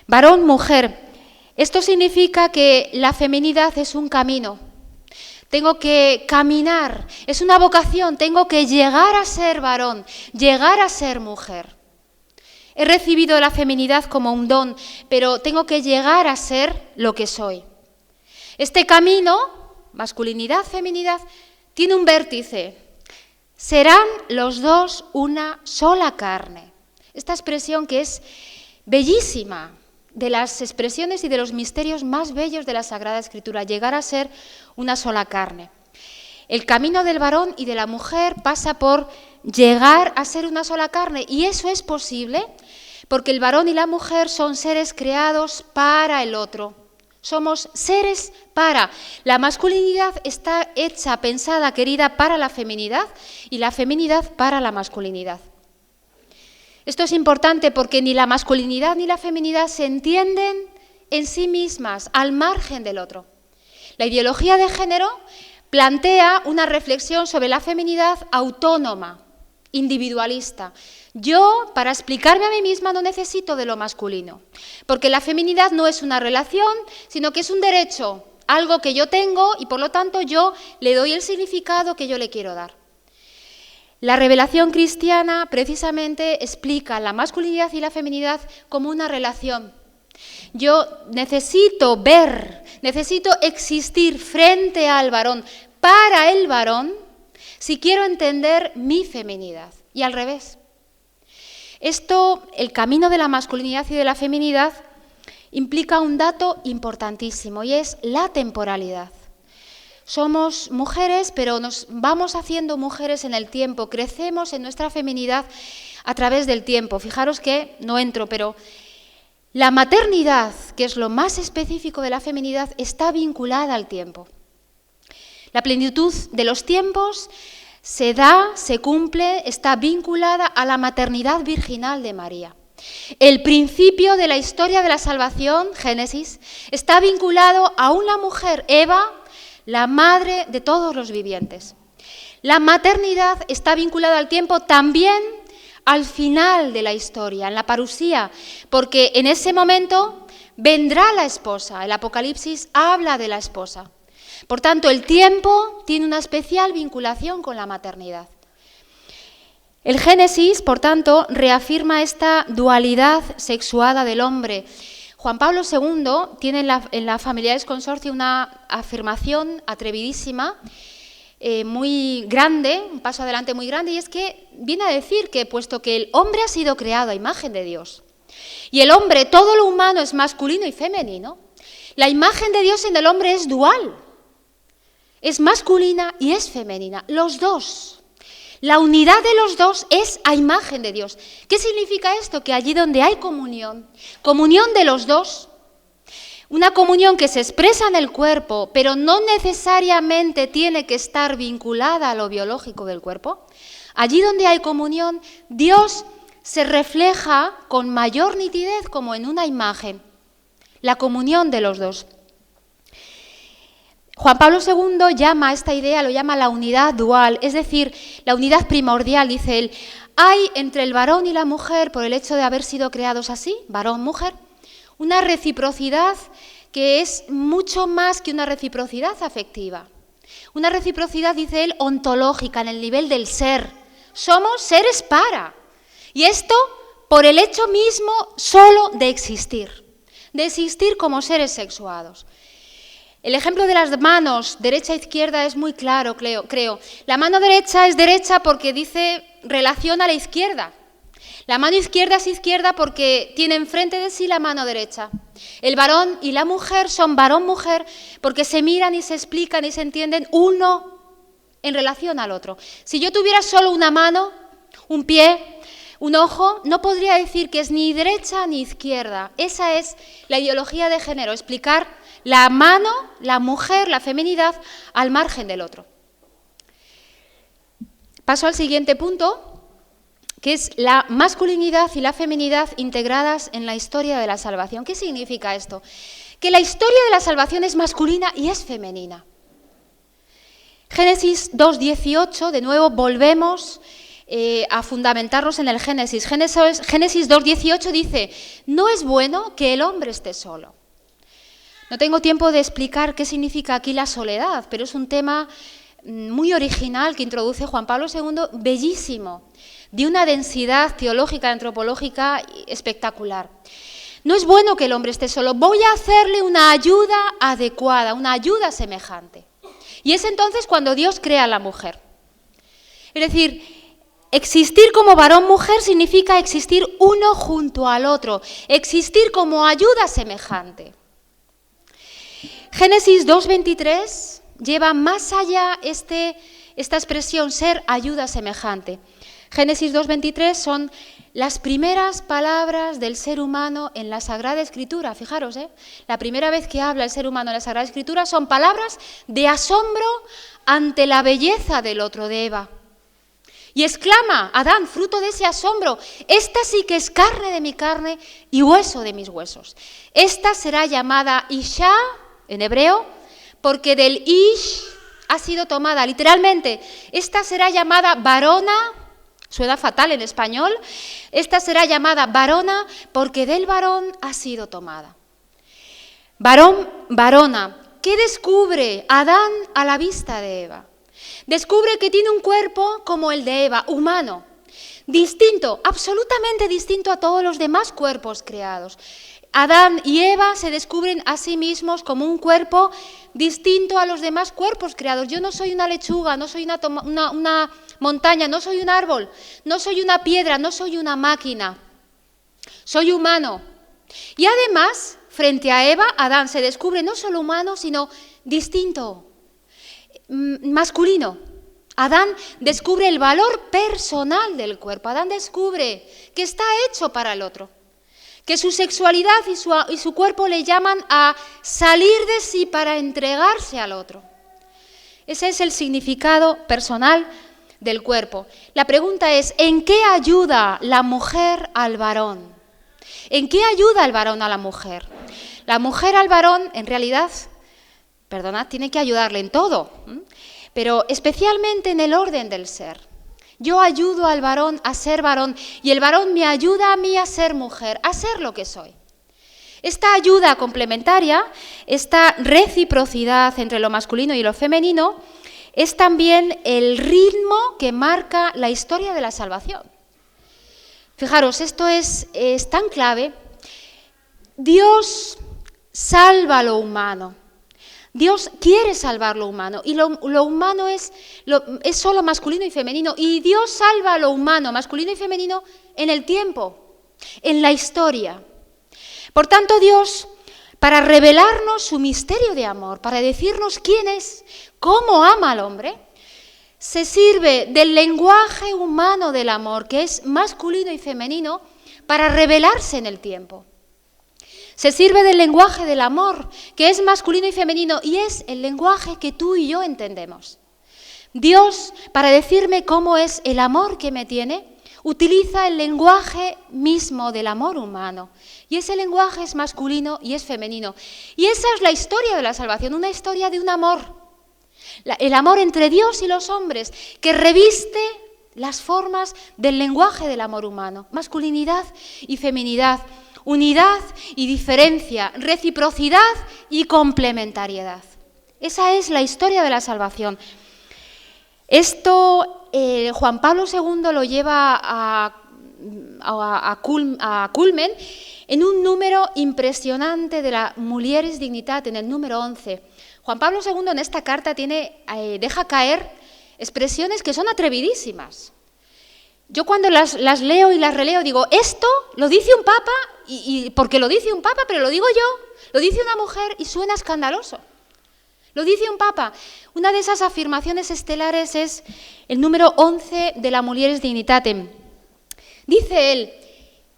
Varón-mujer. Esto significa que la feminidad es un camino. Tengo que caminar, es una vocación, tengo que llegar a ser varón, llegar a ser mujer. He recibido la feminidad como un don, pero tengo que llegar a ser lo que soy. Este camino, masculinidad, feminidad, tiene un vértice. Serán los dos una sola carne. Esta expresión que es bellísima, de las expresiones y de los misterios más bellos de la Sagrada Escritura, llegar a ser una sola carne. El camino del varón y de la mujer pasa por llegar a ser una sola carne, y eso es posible porque el varón y la mujer son seres creados para el otro. Somos seres para. La masculinidad está hecha, pensada, querida para la feminidad, y la feminidad para la masculinidad. Esto es importante porque ni la masculinidad ni la feminidad se entienden en sí mismas, al margen del otro. La ideología de género plantea una reflexión sobre la feminidad autónoma, individualista. Yo, para explicarme a mí misma, no necesito de lo masculino, porque la feminidad no es una relación, sino que es un derecho, algo que yo tengo y por lo tanto yo le doy el significado que yo le quiero dar. La revelación cristiana precisamente explica la masculinidad y la feminidad como una relación. Yo necesito existir frente al varón, para el varón, si quiero entender mi feminidad, y al revés. Esto, el camino de la masculinidad y de la feminidad, implica un dato importantísimo, y es la temporalidad. Somos mujeres, pero nos vamos haciendo mujeres en el tiempo, crecemos en nuestra feminidad a través del tiempo. Fijaros que, no entro, pero la maternidad, que es lo más específico de la feminidad, está vinculada al tiempo. La plenitud de los tiempos se da, se cumple, está vinculada a la maternidad virginal de María. El principio de la historia de la salvación, Génesis, está vinculado a una mujer, Eva, la madre de todos los vivientes. La maternidad está vinculada al tiempo también al final de la historia, en la parusía, porque en ese momento vendrá la esposa. El Apocalipsis habla de la esposa. Por tanto, el tiempo tiene una especial vinculación con la maternidad. El Génesis, por tanto, reafirma esta dualidad sexuada del hombre. Juan Pablo II tiene en la Familiares Consortio una afirmación atrevidísima, muy grande, un paso adelante muy grande, y es que viene a decir que puesto que el hombre ha sido creado a imagen de Dios, y el hombre, todo lo humano es masculino y femenino, la imagen de Dios en el hombre es dual, es masculina y es femenina, los dos. La unidad de los dos es a imagen de Dios. ¿Qué significa esto? Que allí donde hay comunión de los dos, una comunión que se expresa en el cuerpo, pero no necesariamente tiene que estar vinculada a lo biológico del cuerpo, allí donde hay comunión, Dios se refleja con mayor nitidez como en una imagen, la comunión de los dos. Juan Pablo II llama a esta idea, lo llama la unidad dual, es decir, la unidad primordial, dice él. Hay entre el varón y la mujer, por el hecho de haber sido creados así, varón-mujer, una reciprocidad que es mucho más que una reciprocidad afectiva. Una reciprocidad, dice él, ontológica, en el nivel del ser. Somos seres para. Y esto por el hecho mismo solo de existir como seres sexuados. El ejemplo de las manos derecha e izquierda es muy claro, creo. La mano derecha es derecha porque dice relación a la izquierda. La mano izquierda es izquierda porque tiene enfrente de sí la mano derecha. El varón y la mujer son varón-mujer porque se miran y se explican y se entienden uno en relación al otro. Si yo tuviera solo una mano, un pie, un ojo, no podría decir que es ni derecha ni izquierda. Esa es la ideología de género, explicar la mano, la mujer, la feminidad, al margen del otro. Paso al siguiente punto, que es la masculinidad y la feminidad integradas en la historia de la salvación. ¿Qué significa esto? Que la historia de la salvación es masculina y es femenina. Génesis 2:18, de nuevo volvemos a fundamentarnos en el Génesis. Génesis 2:18 dice, no es bueno que el hombre esté solo. No tengo tiempo de explicar qué significa aquí la soledad, pero es un tema muy original que introduce Juan Pablo II, bellísimo, de una densidad teológica, antropológica espectacular. No es bueno que el hombre esté solo, voy a hacerle una ayuda adecuada, una ayuda semejante. Y es entonces cuando Dios crea a la mujer. Es decir, existir como varón-mujer significa existir uno junto al otro, existir como ayuda semejante. Génesis 2:23 lleva más allá esta expresión, ser ayuda semejante. Génesis 2:23 son las primeras palabras del ser humano en la Sagrada Escritura. Fijaros, la primera vez que habla el ser humano en la Sagrada Escritura son palabras de asombro ante la belleza del otro, de Eva. Y exclama, Adán, fruto de ese asombro, esta sí que es carne de mi carne y hueso de mis huesos. Esta será llamada Isha, en hebreo, porque del Ish ha sido tomada, literalmente, esta será llamada varona, suena fatal en español, esta será llamada varona porque del varón ha sido tomada. Varón, varona, ¿qué descubre Adán a la vista de Eva? Descubre que tiene un cuerpo como el de Eva, humano, distinto, absolutamente distinto a todos los demás cuerpos creados. Adán y Eva se descubren a sí mismos como un cuerpo distinto a los demás cuerpos creados. Yo no soy una lechuga, no soy una montaña, no soy un árbol, no soy una piedra, no soy una máquina. Soy humano. Y además, frente a Eva, Adán se descubre no solo humano, sino distinto, masculino. Adán descubre el valor personal del cuerpo. Adán descubre que está hecho para el otro. Que su sexualidad y su cuerpo le llaman a salir de sí para entregarse al otro. Ese es el significado personal del cuerpo. La pregunta es, ¿en qué ayuda la mujer al varón? ¿En qué ayuda el varón a la mujer? La mujer al varón, en realidad, perdonad, tiene que ayudarle en todo, pero especialmente en el orden del ser. Yo ayudo al varón a ser varón y el varón me ayuda a mí a ser mujer, a ser lo que soy. Esta ayuda complementaria, esta reciprocidad entre lo masculino y lo femenino, es también el ritmo que marca la historia de la salvación. Fijaros, esto es tan clave. Dios salva lo humano. Dios quiere salvar lo humano y lo humano es solo masculino y femenino. Y Dios salva lo humano, masculino y femenino en el tiempo, en la historia. Por tanto, Dios, para revelarnos su misterio de amor, para decirnos quién es, cómo ama al hombre, se sirve del lenguaje humano del amor, que es masculino y femenino, para revelarse en el tiempo. Se sirve del lenguaje del amor, que es masculino y femenino, y es el lenguaje que tú y yo entendemos. Dios, para decirme cómo es el amor que me tiene, utiliza el lenguaje mismo del amor humano. Y ese lenguaje es masculino y es femenino. Y esa es la historia de la salvación, una historia de un amor. El amor entre Dios y los hombres, que reviste las formas del lenguaje del amor humano. Masculinidad y feminidad. Unidad y diferencia, reciprocidad y complementariedad. Esa es la historia de la salvación. Esto Juan Pablo II lo lleva a culmen en un número impresionante de la Mulieris Dignitatem, en el número 11. Juan Pablo II en esta carta deja caer expresiones que son atrevidísimas. Yo cuando las leo y las releo digo, esto lo dice un papa, y porque lo dice un papa, pero lo digo yo, lo dice una mujer y suena escandaloso. Lo dice un papa. Una de esas afirmaciones estelares es el número 11 de la Mulieris Dignitatem. Dice él,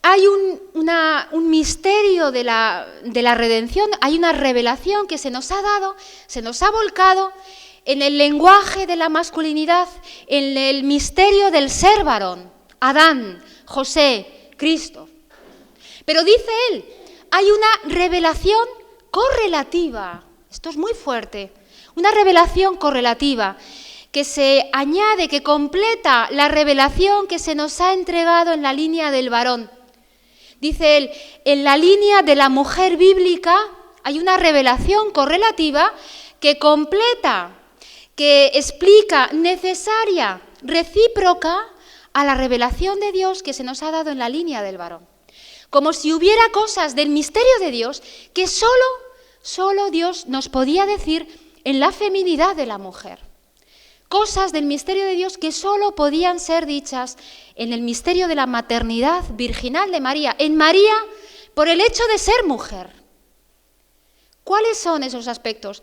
hay un misterio de la redención, hay una revelación que se nos ha dado, se nos ha volcado en el lenguaje de la masculinidad, en el misterio del ser varón, Adán, José, Cristo. Pero dice él, hay una revelación correlativa, esto es muy fuerte, una revelación correlativa que se añade, que completa la revelación que se nos ha entregado en la línea del varón. Dice él, en la línea de la mujer bíblica hay una revelación correlativa que completa, que explica, necesaria, recíproca a la revelación de Dios que se nos ha dado en la línea del varón. Como si hubiera cosas del misterio de Dios que solo Dios nos podía decir en la feminidad de la mujer. Cosas del misterio de Dios que solo podían ser dichas en el misterio de la maternidad virginal de María, en María por el hecho de ser mujer. ¿Cuáles son esos aspectos?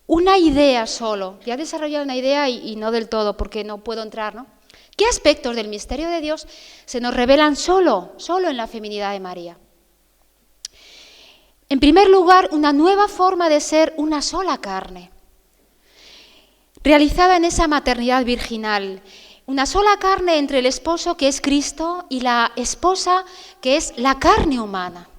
Una idea solo, ya he desarrollado una idea y no del todo porque no puedo entrar, ¿no? ¿Qué aspectos del misterio de Dios se nos revelan solo en la feminidad de María? En primer lugar, una nueva forma de ser una sola carne, realizada en esa maternidad virginal, una sola carne entre el esposo que es Cristo y la esposa que es la carne humana.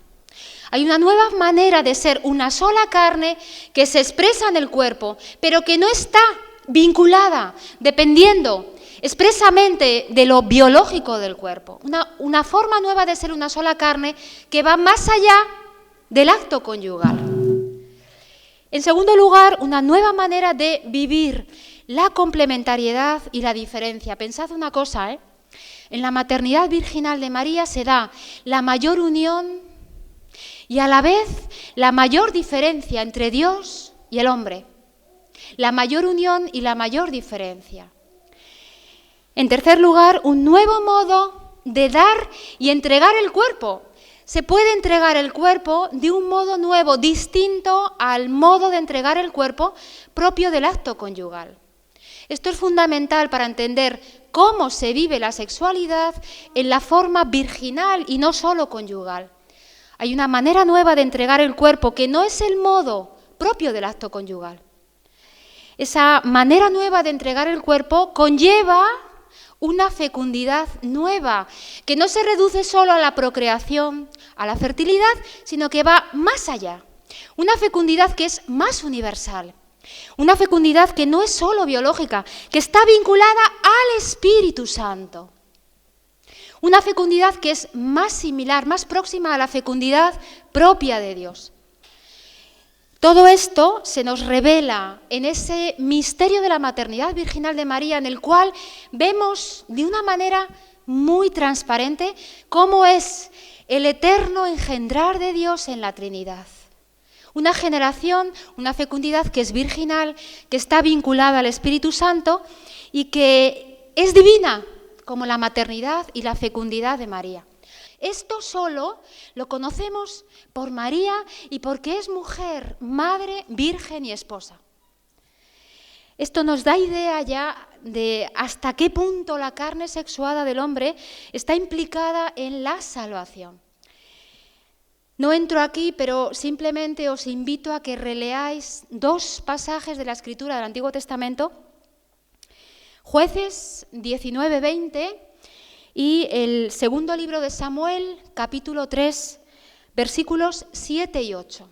Hay una nueva manera de ser una sola carne que se expresa en el cuerpo, pero que no está vinculada, dependiendo expresamente de lo biológico del cuerpo. Una forma nueva de ser una sola carne que va más allá del acto conyugal. En segundo lugar, una nueva manera de vivir la complementariedad y la diferencia. Pensad una cosa, en la maternidad virginal de María se da la mayor unión y a la vez la mayor diferencia entre Dios y el hombre. La mayor unión y la mayor diferencia. En tercer lugar, un nuevo modo de dar y entregar el cuerpo. Se puede entregar el cuerpo de un modo nuevo, distinto al modo de entregar el cuerpo propio del acto conyugal. Esto es fundamental para entender cómo se vive la sexualidad en la forma virginal y no solo conyugal. Hay una manera nueva de entregar el cuerpo que no es el modo propio del acto conyugal. Esa manera nueva de entregar el cuerpo conlleva una fecundidad nueva, que no se reduce solo a la procreación, a la fertilidad, sino que va más allá. Una fecundidad que es más universal. Una fecundidad que no es solo biológica, que está vinculada al Espíritu Santo. Una fecundidad que es más similar, más próxima a la fecundidad propia de Dios. Todo esto se nos revela en ese misterio de la maternidad virginal de María, en el cual vemos de una manera muy transparente cómo es el eterno engendrar de Dios en la Trinidad. Una generación, una fecundidad que es virginal, que está vinculada al Espíritu Santo y que es divina, como la maternidad y la fecundidad de María. Esto solo lo conocemos por María y porque es mujer, madre, virgen y esposa. Esto nos da idea ya de hasta qué punto la carne sexuada del hombre está implicada en la salvación. No entro aquí, pero simplemente os invito a que releáis dos pasajes de la Escritura del Antiguo Testamento, Jueces 19-20 y el segundo libro de Samuel, capítulo 3, versículos 7 y 8.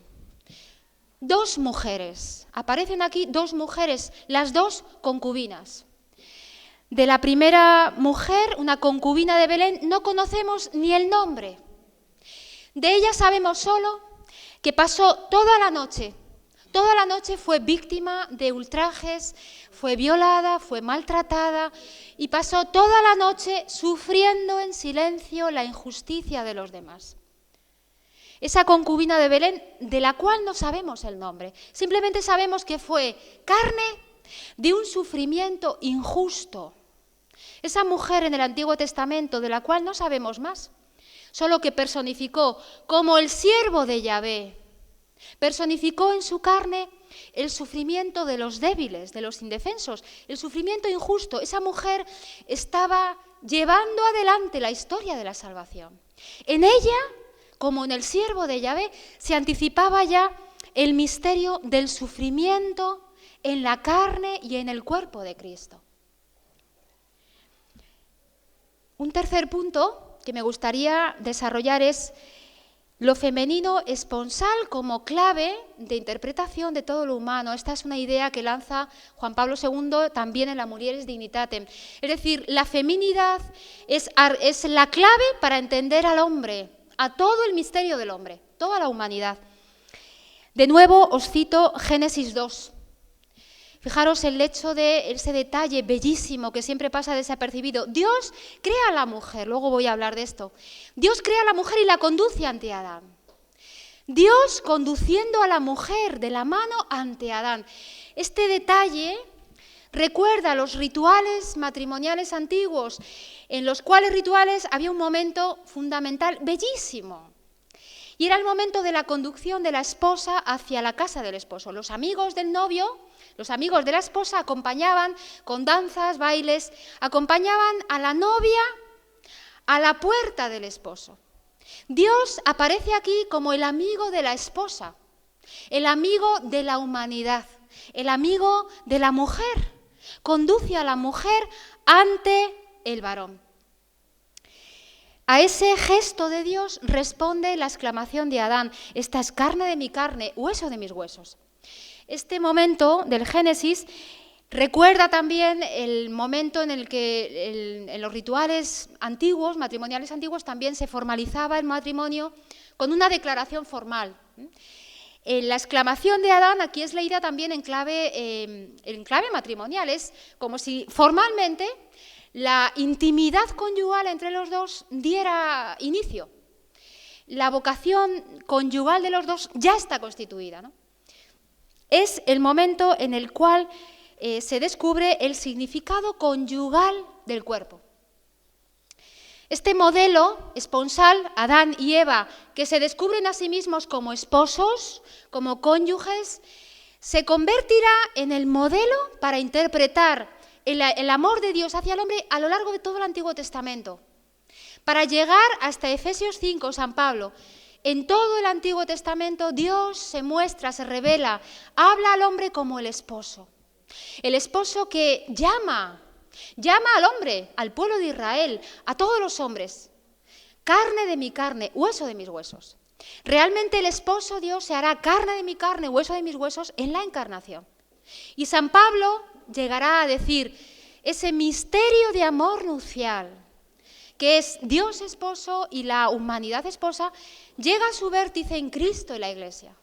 Dos mujeres, aparecen aquí dos mujeres, las dos concubinas. De la primera mujer, una concubina de Belén, no conocemos ni el nombre. De ella sabemos solo que pasó toda la noche toda la noche fue víctima de ultrajes, fue violada, fue maltratada y pasó toda la noche sufriendo en silencio la injusticia de los demás. Esa concubina de Belén, de la cual no sabemos el nombre, simplemente sabemos que fue carne de un sufrimiento injusto. Esa mujer en el Antiguo Testamento, de la cual no sabemos más, solo que personificó como el siervo de Yahvé, personificó en su carne el sufrimiento de los débiles, de los indefensos, el sufrimiento injusto. Esa mujer estaba llevando adelante la historia de la salvación. En ella, como en el siervo de Yahvé, se anticipaba ya el misterio del sufrimiento en la carne y en el cuerpo de Cristo. Un tercer punto que me gustaría desarrollar es lo femenino esponsal como clave de interpretación de todo lo humano. Esta es una idea que lanza Juan Pablo II también en la Mulieris Dignitatem. Es decir, la feminidad es la clave para entender al hombre, a todo el misterio del hombre, toda la humanidad. De nuevo os cito Génesis 2. Fijaros el hecho de ese detalle bellísimo que siempre pasa desapercibido. Dios crea a la mujer, luego voy a hablar de esto. Dios crea a la mujer y la conduce ante Adán. Dios conduciendo a la mujer de la mano ante Adán. Este detalle recuerda los rituales matrimoniales antiguos, en los cuales rituales había un momento fundamental bellísimo. Y era el momento de la conducción de la esposa hacia la casa del esposo. Los amigos del novio, los amigos de la esposa acompañaban con danzas, bailes, acompañaban a la novia a la puerta del esposo. Dios aparece aquí como el amigo de la esposa, el amigo de la humanidad, el amigo de la mujer. Conduce a la mujer ante el varón. A ese gesto de Dios responde la exclamación de Adán: esta es carne de mi carne, hueso de mis huesos. Este momento del Génesis recuerda también el momento en el que en los rituales antiguos, matrimoniales antiguos, también se formalizaba el matrimonio con una declaración formal. La exclamación de Adán aquí es leída también en clave matrimonial, es como si formalmente la intimidad conyugal entre los dos diera inicio. La vocación conyugal de los dos ya está constituida, ¿no? Es el momento en el cual se descubre el significado conyugal del cuerpo. Este modelo esponsal, Adán y Eva, que se descubren a sí mismos como esposos, como cónyuges, se convertirá en el modelo para interpretar el amor de Dios hacia el hombre a lo largo de todo el Antiguo Testamento. Para llegar hasta Efesios 5, San Pablo, en todo el Antiguo Testamento Dios se muestra, se revela, habla al hombre como el esposo. El esposo que llama al hombre, al pueblo de Israel, a todos los hombres. Carne de mi carne, hueso de mis huesos. Realmente el esposo Dios se hará carne de mi carne, hueso de mis huesos en la encarnación. Y San Pablo llegará a decir ese misterio de amor nupcial, que es Dios esposo y la humanidad esposa, llega a su vértice en Cristo y la Iglesia.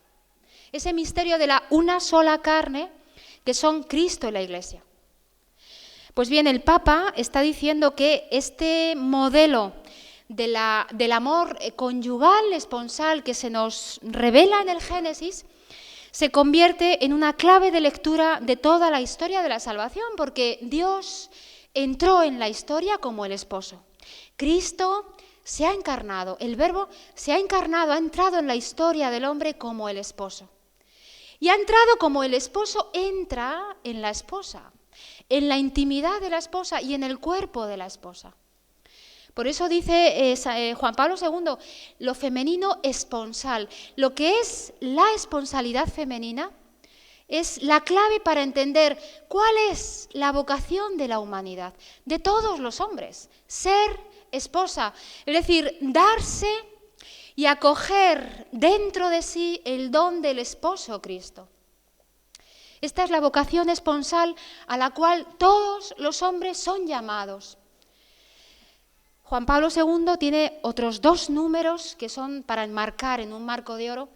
Ese misterio de la una sola carne, que son Cristo y la Iglesia. Pues bien, el Papa está diciendo que este modelo del amor conyugal, esponsal, que se nos revela en el Génesis, se convierte en una clave de lectura de toda la historia de la salvación, porque Dios entró en la historia como el esposo. Cristo se ha encarnado, el Verbo se ha encarnado, ha entrado en la historia del hombre como el esposo. Y ha entrado como el esposo entra en la esposa, en la intimidad de la esposa y en el cuerpo de la esposa. Por eso dice Juan Pablo II, lo femenino esponsal. Lo que es la esponsalidad femenina es la clave para entender cuál es la vocación de la humanidad, de todos los hombres, ser esposa, es decir, darse y acoger dentro de sí el don del esposo Cristo. Esta es la vocación esponsal a la cual todos los hombres son llamados. Juan Pablo II tiene otros 2 números que son para enmarcar en un marco de oro,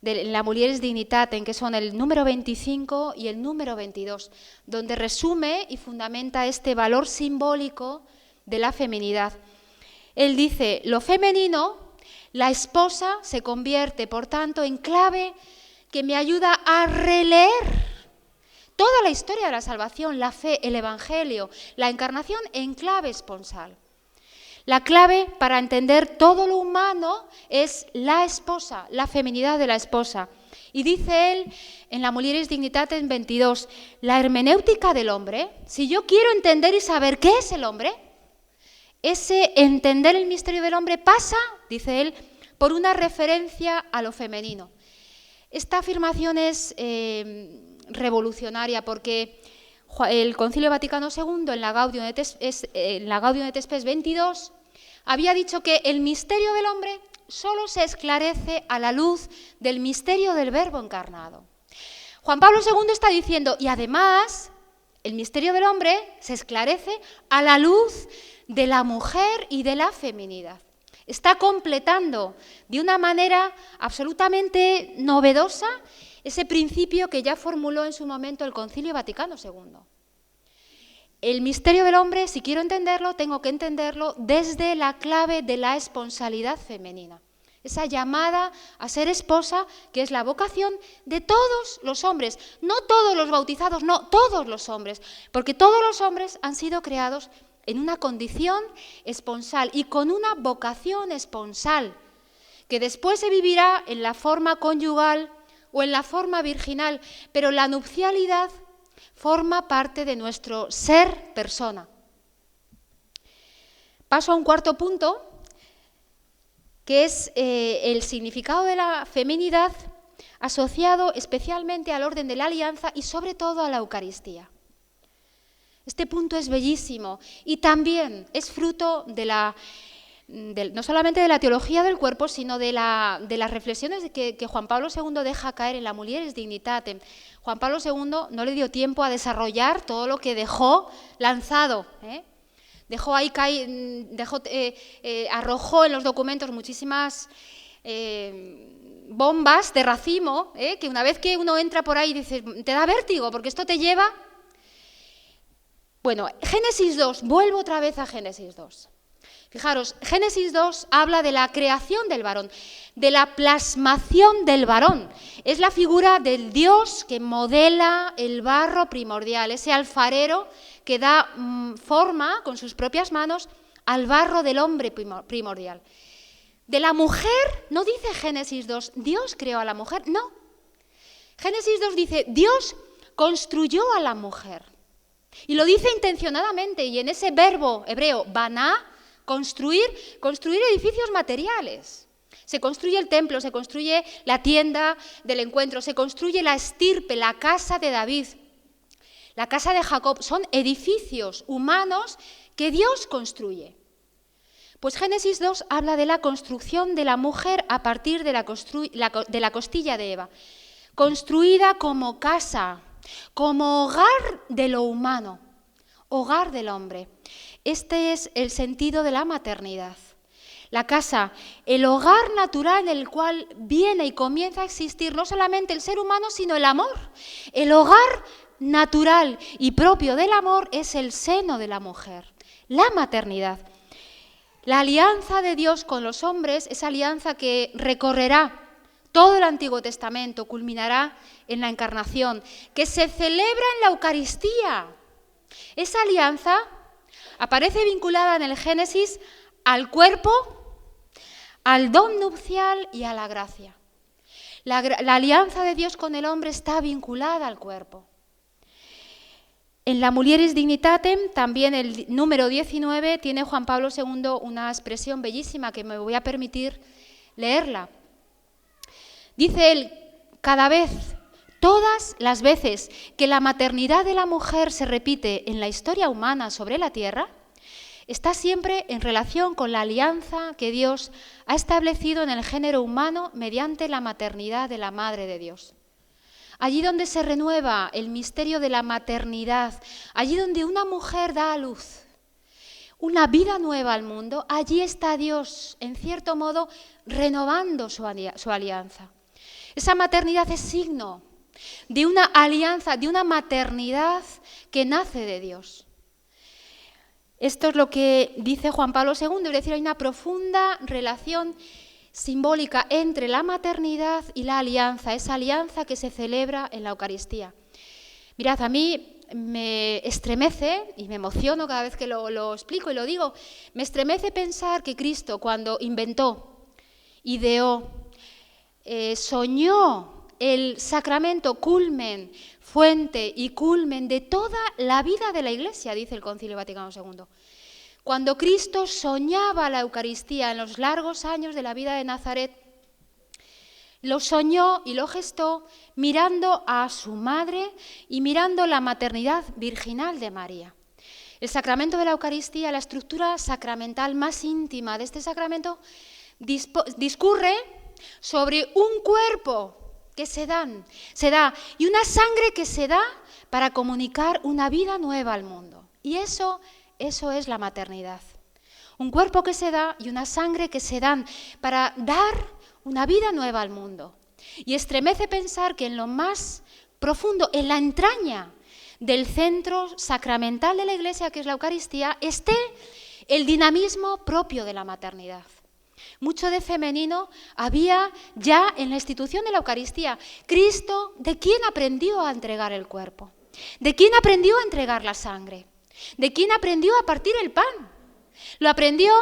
de la Mulieris Dignitatem, que son el número 25 y el número 22, donde resume y fundamenta este valor simbólico de la feminidad. Él dice, lo femenino, la esposa se convierte, por tanto, en clave que me ayuda a releer toda la historia de la salvación, la fe, el Evangelio, la encarnación en clave esponsal. La clave para entender todo lo humano es la esposa, la feminidad de la esposa. Y dice él en la Mulieris Dignitatem 22, la hermenéutica del hombre, si yo quiero entender y saber qué es el hombre, ese entender el misterio del hombre pasa, dice él, por una referencia a lo femenino. Esta afirmación es revolucionaria porque el Concilio Vaticano II, en la Gaudium et Spes 22, había dicho que el misterio del hombre solo se esclarece a la luz del misterio del Verbo encarnado. Juan Pablo II está diciendo, y además, el misterio del hombre se esclarece a la luz de la mujer y de la feminidad. Está completando de una manera absolutamente novedosa ese principio que ya formuló en su momento el Concilio Vaticano II. El misterio del hombre, si quiero entenderlo, tengo que entenderlo desde la clave de la esponsalidad femenina. Esa llamada a ser esposa, que es la vocación de todos los hombres, no todos los bautizados, no, todos los hombres, porque todos los hombres han sido creados en una condición esponsal y con una vocación esponsal, que después se vivirá en la forma conyugal o en la forma virginal, pero la nupcialidad forma parte de nuestro ser persona. Paso a un cuarto punto, que es el significado de la feminidad asociado especialmente al orden de la alianza y sobre todo a la Eucaristía. Este punto es bellísimo y también es fruto no solamente de la teología del cuerpo, sino de las reflexiones que Juan Pablo II deja caer en la Mulieris Dignitatem. Juan Pablo II no le dio tiempo a desarrollar todo lo que dejó lanzado, arrojó en los documentos muchísimas bombas de racimo, que una vez que uno entra por ahí dice, te da vértigo, porque esto te lleva. Bueno, Génesis 2, vuelvo otra vez a Génesis 2. Fijaros, Génesis 2 habla de la creación del varón, de la plasmación del varón. Es la figura del Dios que modela el barro primordial, ese alfarero que da forma con sus propias manos al barro del hombre primordial. De la mujer, no dice Génesis 2, Dios creó a la mujer, no. Génesis 2 dice, Dios construyó a la mujer. Y lo dice intencionadamente, y en ese verbo hebreo, baná, construir edificios materiales. Se construye el templo, se construye la tienda del encuentro, se construye la estirpe, la casa de David, la casa de Jacob. Son edificios humanos que Dios construye. Pues Génesis 2 habla de la construcción de la mujer a partir de la costilla de Eva, construida como casa, como hogar de lo humano, hogar del hombre. Este es el sentido de la maternidad. La casa, el hogar natural en el cual viene y comienza a existir no solamente el ser humano, sino el amor. El hogar natural y propio del amor es el seno de la mujer, la maternidad. La alianza de Dios con los hombres, esa alianza que recorrerá todo el Antiguo Testamento, culminará en la Encarnación, que se celebra en la Eucaristía. Esa alianza aparece vinculada en el Génesis al cuerpo, al don nupcial y a la gracia. La alianza de Dios con el hombre está vinculada al cuerpo. En la Mulieris Dignitatem, también el número 19, tiene Juan Pablo II una expresión bellísima que me voy a permitir leerla. Dice él, cada vez, todas las veces que la maternidad de la mujer se repite en la historia humana sobre la tierra, está siempre en relación con la alianza que Dios ha establecido en el género humano mediante la maternidad de la Madre de Dios. Allí donde se renueva el misterio de la maternidad, allí donde una mujer da a luz una vida nueva al mundo, allí está Dios, en cierto modo, renovando su alianza. Esa maternidad es signo de una alianza, de una maternidad que nace de Dios. Esto es lo que dice Juan Pablo II, es decir, hay una profunda relación simbólica entre la maternidad y la alianza, esa alianza que se celebra en la Eucaristía. Mirad, a mí me estremece y me emociono cada vez que lo explico y lo digo, me estremece pensar que Cristo, cuando inventó, ideó, soñó el sacramento culmen, fuente y culmen de toda la vida de la Iglesia, dice el Concilio Vaticano II. Cuando Cristo soñaba la Eucaristía en los largos años de la vida de Nazaret, lo soñó y lo gestó mirando a su madre y mirando la maternidad virginal de María. El sacramento de la Eucaristía, la estructura sacramental más íntima de este sacramento, discurre sobre un cuerpo que se da y una sangre que se da para comunicar una vida nueva al mundo. Y eso es la maternidad. Un cuerpo que se da y una sangre que se dan para dar una vida nueva al mundo. Y estremece pensar que en lo más profundo, en la entraña del centro sacramental de la Iglesia, que es la Eucaristía, esté el dinamismo propio de la maternidad. Mucho de femenino había ya en la institución de la Eucaristía. Cristo, ¿de quién aprendió a entregar el cuerpo? ¿De quién aprendió a entregar la sangre? ¿De quién aprendió a partir el pan? Lo aprendió,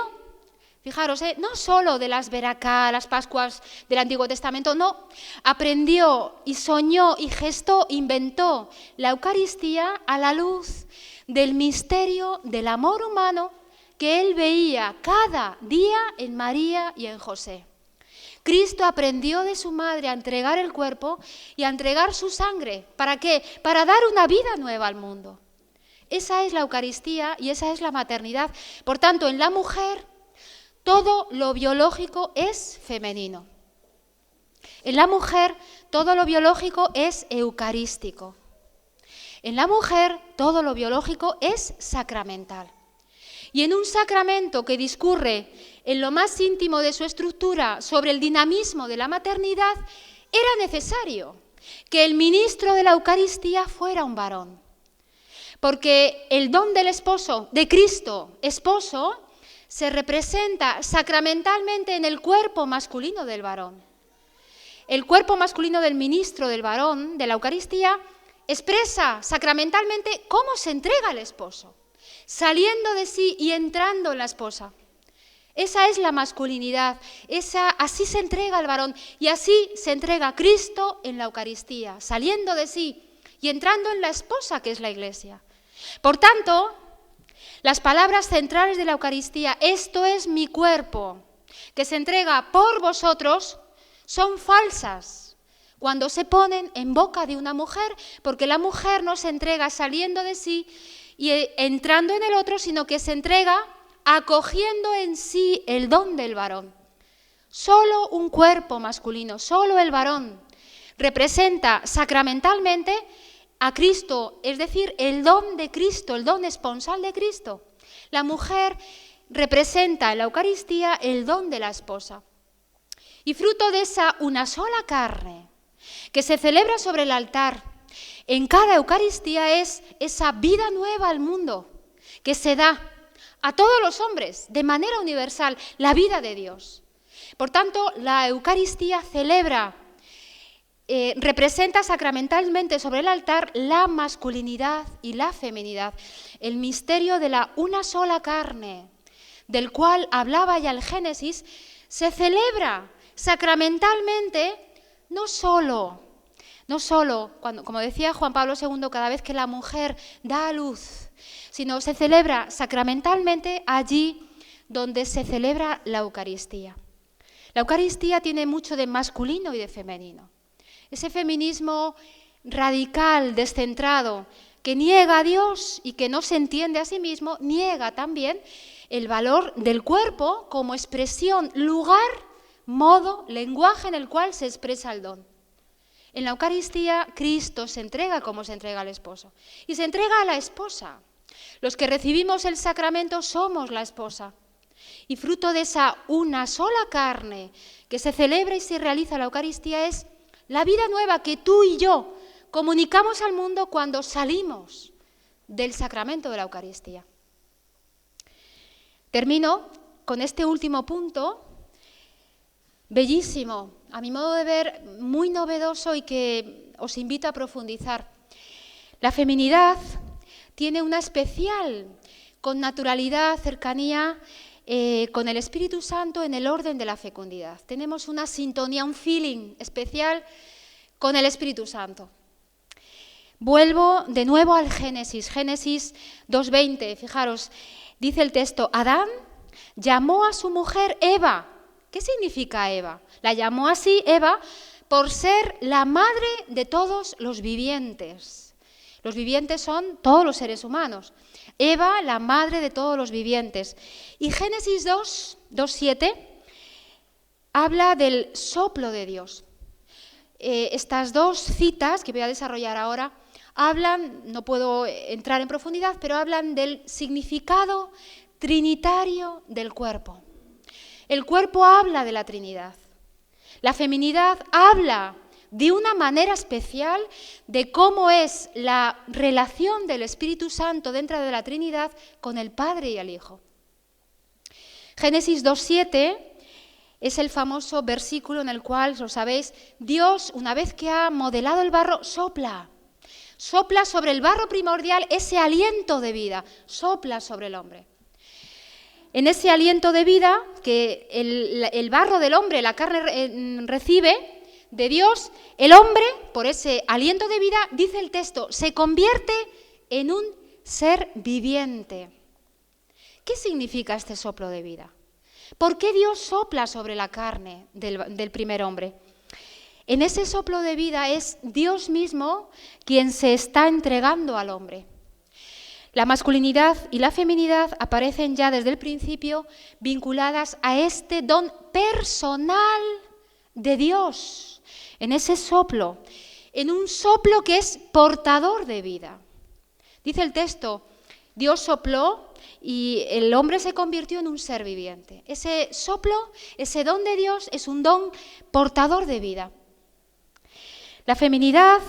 fijaros, no solo de las Veracá, las Pascuas del Antiguo Testamento, no, aprendió y soñó y gestó, inventó la Eucaristía a la luz del misterio del amor humano que él veía cada día en María y en José. Cristo aprendió de su madre a entregar el cuerpo y a entregar su sangre. ¿Para qué? Para dar una vida nueva al mundo. Esa es la Eucaristía y esa es la maternidad. Por tanto, en la mujer, todo lo biológico es femenino. En la mujer, todo lo biológico es eucarístico. En la mujer, todo lo biológico es sacramental. Y en un sacramento que discurre en lo más íntimo de su estructura sobre el dinamismo de la maternidad, era necesario que el ministro de la Eucaristía fuera un varón. Porque el don del esposo, de Cristo, esposo, se representa sacramentalmente en el cuerpo masculino del varón. El cuerpo masculino del ministro del varón, de la Eucaristía, expresa sacramentalmente cómo se entrega el esposo, saliendo de sí y entrando en la esposa. Esa es la masculinidad, así se entrega el varón y así se entrega Cristo en la Eucaristía, saliendo de sí y entrando en la esposa que es la Iglesia. Por tanto, las palabras centrales de la Eucaristía, esto es mi cuerpo, que se entrega por vosotros, son falsas cuando se ponen en boca de una mujer, porque la mujer no se entrega saliendo de sí y entrando en el otro, sino que se entrega acogiendo en sí el don del varón. Solo un cuerpo masculino, solo el varón, representa sacramentalmente a Cristo, es decir, el don de Cristo, el don esponsal de Cristo. La mujer representa en la Eucaristía el don de la esposa. Y fruto de esa una sola carne que se celebra sobre el altar en cada Eucaristía es esa vida nueva al mundo que se da a todos los hombres de manera universal, la vida de Dios. Por tanto, la Eucaristía celebra, representa sacramentalmente sobre el altar la masculinidad y la feminidad, el misterio de la una sola carne, del cual hablaba ya el Génesis, se celebra sacramentalmente no solo cuando, como decía Juan Pablo II, cada vez que la mujer da a luz, sino se celebra sacramentalmente allí donde se celebra la Eucaristía. La Eucaristía tiene mucho de masculino y de femenino. Ese feminismo radical, descentrado, que niega a Dios y que no se entiende a sí mismo, niega también el valor del cuerpo como expresión, lugar, modo, lenguaje en el cual se expresa el don. En la Eucaristía, Cristo se entrega como se entrega al esposo y se entrega a la esposa. Los que recibimos el sacramento somos la esposa. Y fruto de esa una sola carne que se celebra y se realiza la Eucaristía es La vida nueva que tú y yo comunicamos al mundo cuando salimos del sacramento de la Eucaristía. Termino con este último punto, bellísimo, a mi modo de ver, muy novedoso y que os invito a profundizar. La feminidad tiene una especial connaturalidad, cercanía con el Espíritu Santo en el orden de la fecundidad. Tenemos una sintonía, un feeling especial con el Espíritu Santo. Vuelvo de nuevo al Génesis 2:20, fijaros, dice el texto, Adán llamó a su mujer Eva. ¿Qué significa Eva? La llamó así Eva por ser la madre de todos los vivientes. Los vivientes son todos los seres humanos. Eva, la madre de todos los vivientes. Y Génesis 2:7 habla del soplo de Dios. Estas dos citas que voy a desarrollar ahora hablan, no puedo entrar en profundidad, pero hablan del significado trinitario del cuerpo. El cuerpo habla de la Trinidad. La feminidad habla de una manera especial de cómo es la relación del Espíritu Santo dentro de la Trinidad con el Padre y el Hijo. Génesis 2:7 es el famoso versículo en el cual, lo sabéis, Dios, una vez que ha modelado el barro, sopla sobre el barro primordial ese aliento de vida, sopla sobre el hombre. En ese aliento de vida que el barro del hombre, la carne recibe de Dios, el hombre, por ese aliento de vida, dice el texto, se convierte en un ser viviente. ¿Qué significa este soplo de vida? ¿Por qué Dios sopla sobre la carne del primer hombre? En ese soplo de vida es Dios mismo quien se está entregando al hombre. La masculinidad y la feminidad aparecen ya desde el principio vinculadas a este don personal de Dios, en ese soplo, en un soplo que es portador de vida. Dice el texto, Dios sopló y el hombre se convirtió en un ser viviente. Ese soplo, ese don de Dios es un don portador de vida. La feminidad,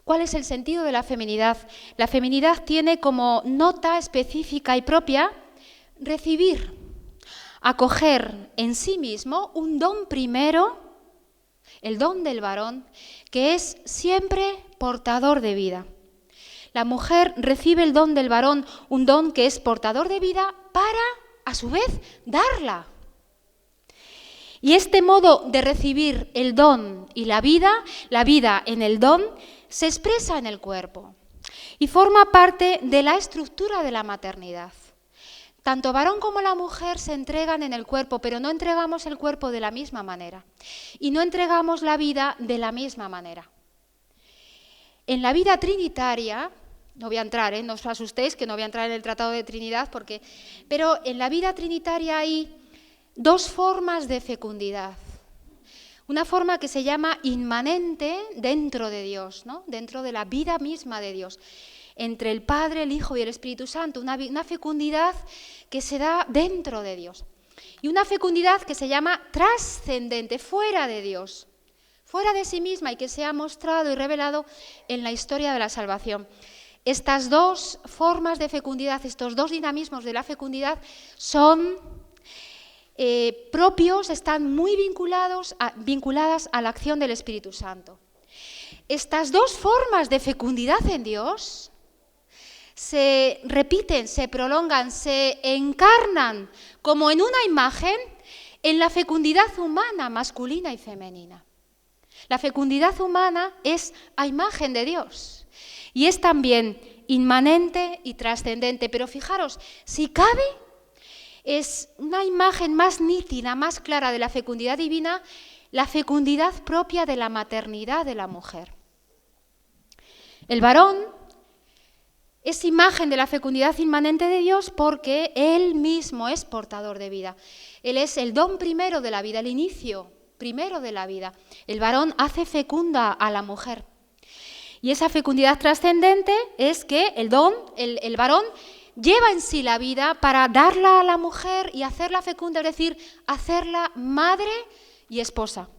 ¿cuál es el sentido de la feminidad? La feminidad tiene como nota específica y propia recibir, acoger en sí mismo un don primero, el don del varón, que es siempre portador de vida. La mujer recibe el don del varón, un don que es portador de vida para, a su vez, darla. Y este modo de recibir el don y la vida en el don, se expresa en el cuerpo y forma parte de la estructura de la maternidad. Tanto varón como la mujer se entregan en el cuerpo, pero no entregamos el cuerpo de la misma manera y no entregamos la vida de la misma manera. En la vida trinitaria, no voy a entrar, no os asustéis que no voy a entrar en el Tratado de Trinidad, pero en la vida trinitaria hay dos formas de fecundidad. Una forma que se llama inmanente dentro de Dios, ¿no? Dentro de la vida misma de Dios, entre el Padre, el Hijo y el Espíritu Santo, una fecundidad que se da dentro de Dios. Y una fecundidad que se llama trascendente, fuera de Dios, fuera de sí misma y que se ha mostrado y revelado en la historia de la salvación. Estas dos formas de fecundidad, estos dos dinamismos de la fecundidad son propios, están muy vinculadas a la acción del Espíritu Santo. Estas dos formas de fecundidad en Dios se repiten, se prolongan, se encarnan como en una imagen en la fecundidad humana, masculina y femenina. La fecundidad humana es a imagen de Dios y es también inmanente y trascendente, pero fijaros, si cabe, es una imagen más nítida, más clara de la fecundidad divina, la fecundidad propia de la maternidad de la mujer. El varón es imagen de la fecundidad inmanente de Dios porque él mismo es portador de vida. Él es el don primero de la vida, el inicio primero de la vida. El varón hace fecunda a la mujer. Y esa fecundidad trascendente es que el varón lleva en sí la vida para darla a la mujer y hacerla fecunda, es decir, hacerla madre y esposa.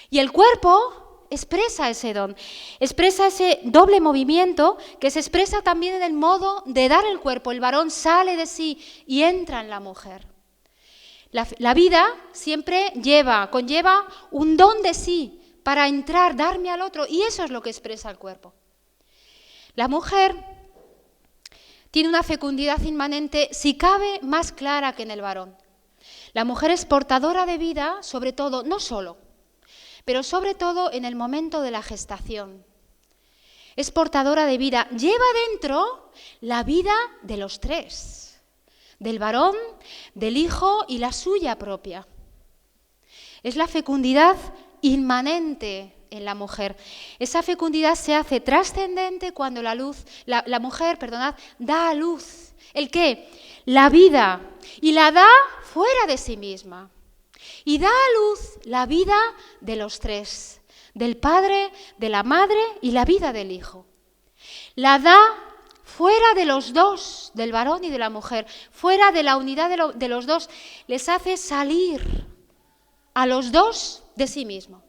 Y el cuerpo expresa ese don, expresa ese doble movimiento que se expresa también en el modo de dar el cuerpo. El varón sale de sí y entra en la mujer. La vida siempre conlleva un don de sí para entrar, darme al otro, y eso es lo que expresa el cuerpo. La mujer tiene una fecundidad inmanente, si cabe, más clara que en el varón. La mujer es portadora de vida, sobre todo, no solo, pero sobre todo en el momento de la gestación. Es portadora de vida, lleva dentro la vida de los tres, del varón, del hijo y la suya propia. Es la fecundidad inmanente en la mujer. Esa fecundidad se hace trascendente cuando la mujer da a luz. ¿El qué? La vida. Y la da fuera de sí misma. Y da a luz la vida de los tres, del padre, de la madre y la vida del hijo. La da fuera de los dos, del varón y de la mujer, fuera de la unidad de los dos. Les hace salir a los dos de sí mismo.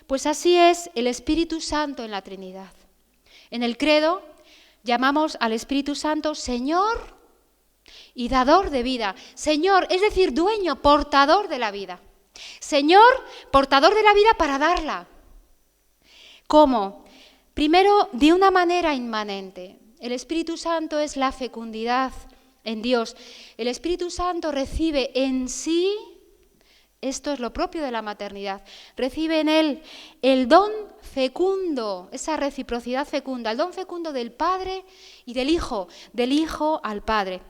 Pues así es el Espíritu Santo en la Trinidad. En el credo llamamos al Espíritu Santo Señor y dador de vida. Señor, es decir, dueño, portador de la vida. Señor, portador de la vida para darla. ¿Cómo? Primero, de una manera inmanente. El Espíritu Santo es la fecundidad en Dios. El Espíritu Santo recibe en sí, esto es lo propio de la maternidad, recibe en él el don fecundo, esa reciprocidad fecunda, el don fecundo del Padre y del Hijo al Padre.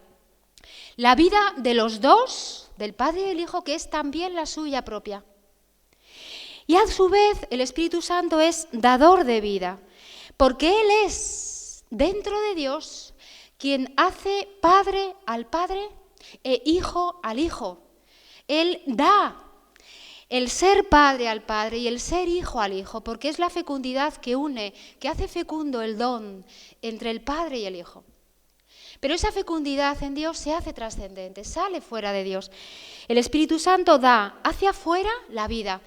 La vida de los dos, del Padre y del Hijo, que es también la suya propia. Y a su vez el Espíritu Santo es dador de vida, porque Él es, dentro de Dios, quien hace Padre al Padre e Hijo al Hijo. Él da el ser Padre al Padre y el ser Hijo al Hijo, porque es la fecundidad que une, que hace fecundo el don entre el Padre y el Hijo. Pero esa fecundidad en Dios se hace trascendente, sale fuera de Dios. El Espíritu Santo da hacia afuera la vida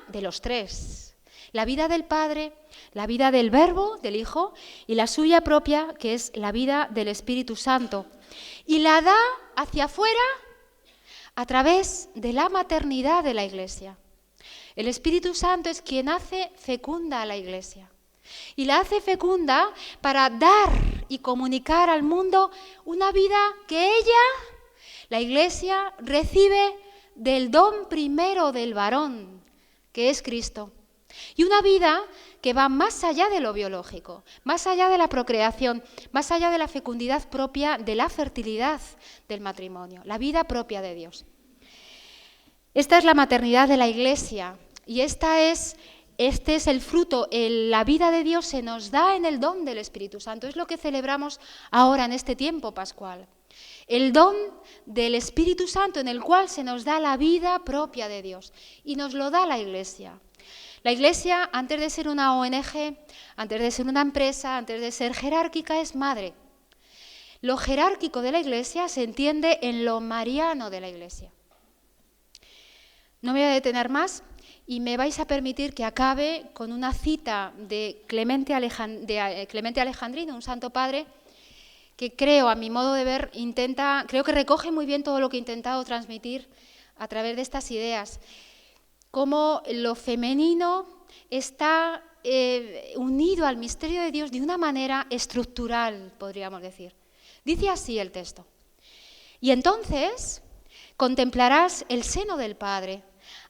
de los tres, la vida del Padre, la vida del Verbo, del Hijo, y la suya propia, que es la vida del Espíritu Santo. Y la da hacia afuera a través de la maternidad de la Iglesia. El Espíritu Santo es quien hace fecunda a la Iglesia. Y la hace fecunda para dar y comunicar al mundo una vida que ella, la Iglesia, recibe del don primero del varón, que es Cristo. Y una vida que va más allá de lo biológico, más allá de la procreación, más allá de la fecundidad propia de la fertilidad del matrimonio, la vida propia de Dios. Esta es la maternidad de la Iglesia y este es el fruto, la vida de Dios se nos da en el don del Espíritu Santo. Es lo que celebramos ahora en este tiempo pascual. El don del Espíritu Santo en el cual se nos da la vida propia de Dios y nos lo da la Iglesia. La Iglesia, antes de ser una ONG, antes de ser una empresa, antes de ser jerárquica, es madre. Lo jerárquico de la Iglesia se entiende en lo mariano de la Iglesia. No me voy a detener más y me vais a permitir que acabe con una cita de Clemente Alejandrino, un santo padre, que creo, a mi modo de ver, creo que recoge muy bien todo lo que he intentado transmitir a través de estas ideas. Cómo lo femenino está unido al misterio de Dios de una manera estructural, podríamos decir. Dice así el texto: y entonces contemplarás el seno del Padre,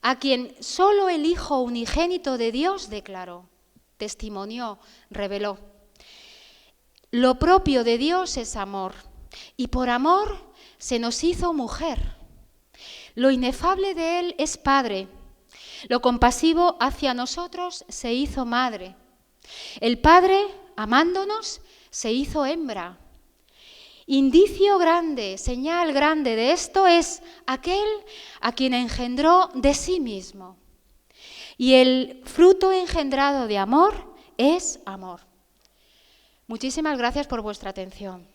a quien solo el Hijo unigénito de Dios declaró, testimonió, reveló. Lo propio de Dios es amor, y por amor se nos hizo mujer. Lo inefable de Él es Padre. Lo compasivo hacia nosotros se hizo madre. El Padre, amándonos, se hizo hembra. Indicio grande, señal grande de esto es aquel a quien engendró de sí mismo. Y el fruto engendrado de amor es amor. Muchísimas gracias por vuestra atención.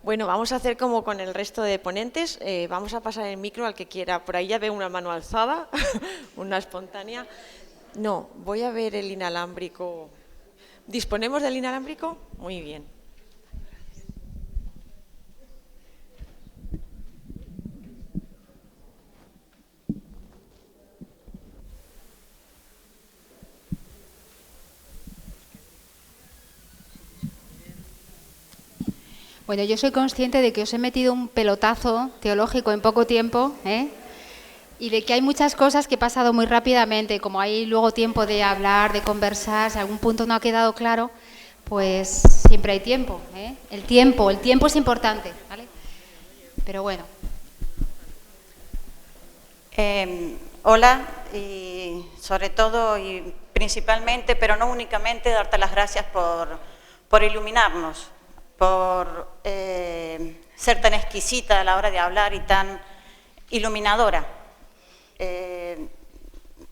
Bueno, vamos a hacer como con el resto de ponentes. Vamos a pasar el micro al que quiera. Por ahí ya veo una mano alzada, una espontánea. No, voy a ver el inalámbrico. ¿Disponemos del inalámbrico? Muy bien.
Bueno, yo soy consciente de que os he metido un pelotazo teológico en poco tiempo, y de que hay muchas cosas que he pasado muy rápidamente. Como hay luego tiempo de hablar, de conversar, si algún punto no ha quedado claro, pues siempre hay tiempo. El tiempo es importante, ¿vale? Pero bueno.
Hola, y sobre todo y principalmente, pero no únicamente, darte las gracias por iluminarnos, por ser tan exquisita a la hora de hablar y tan iluminadora.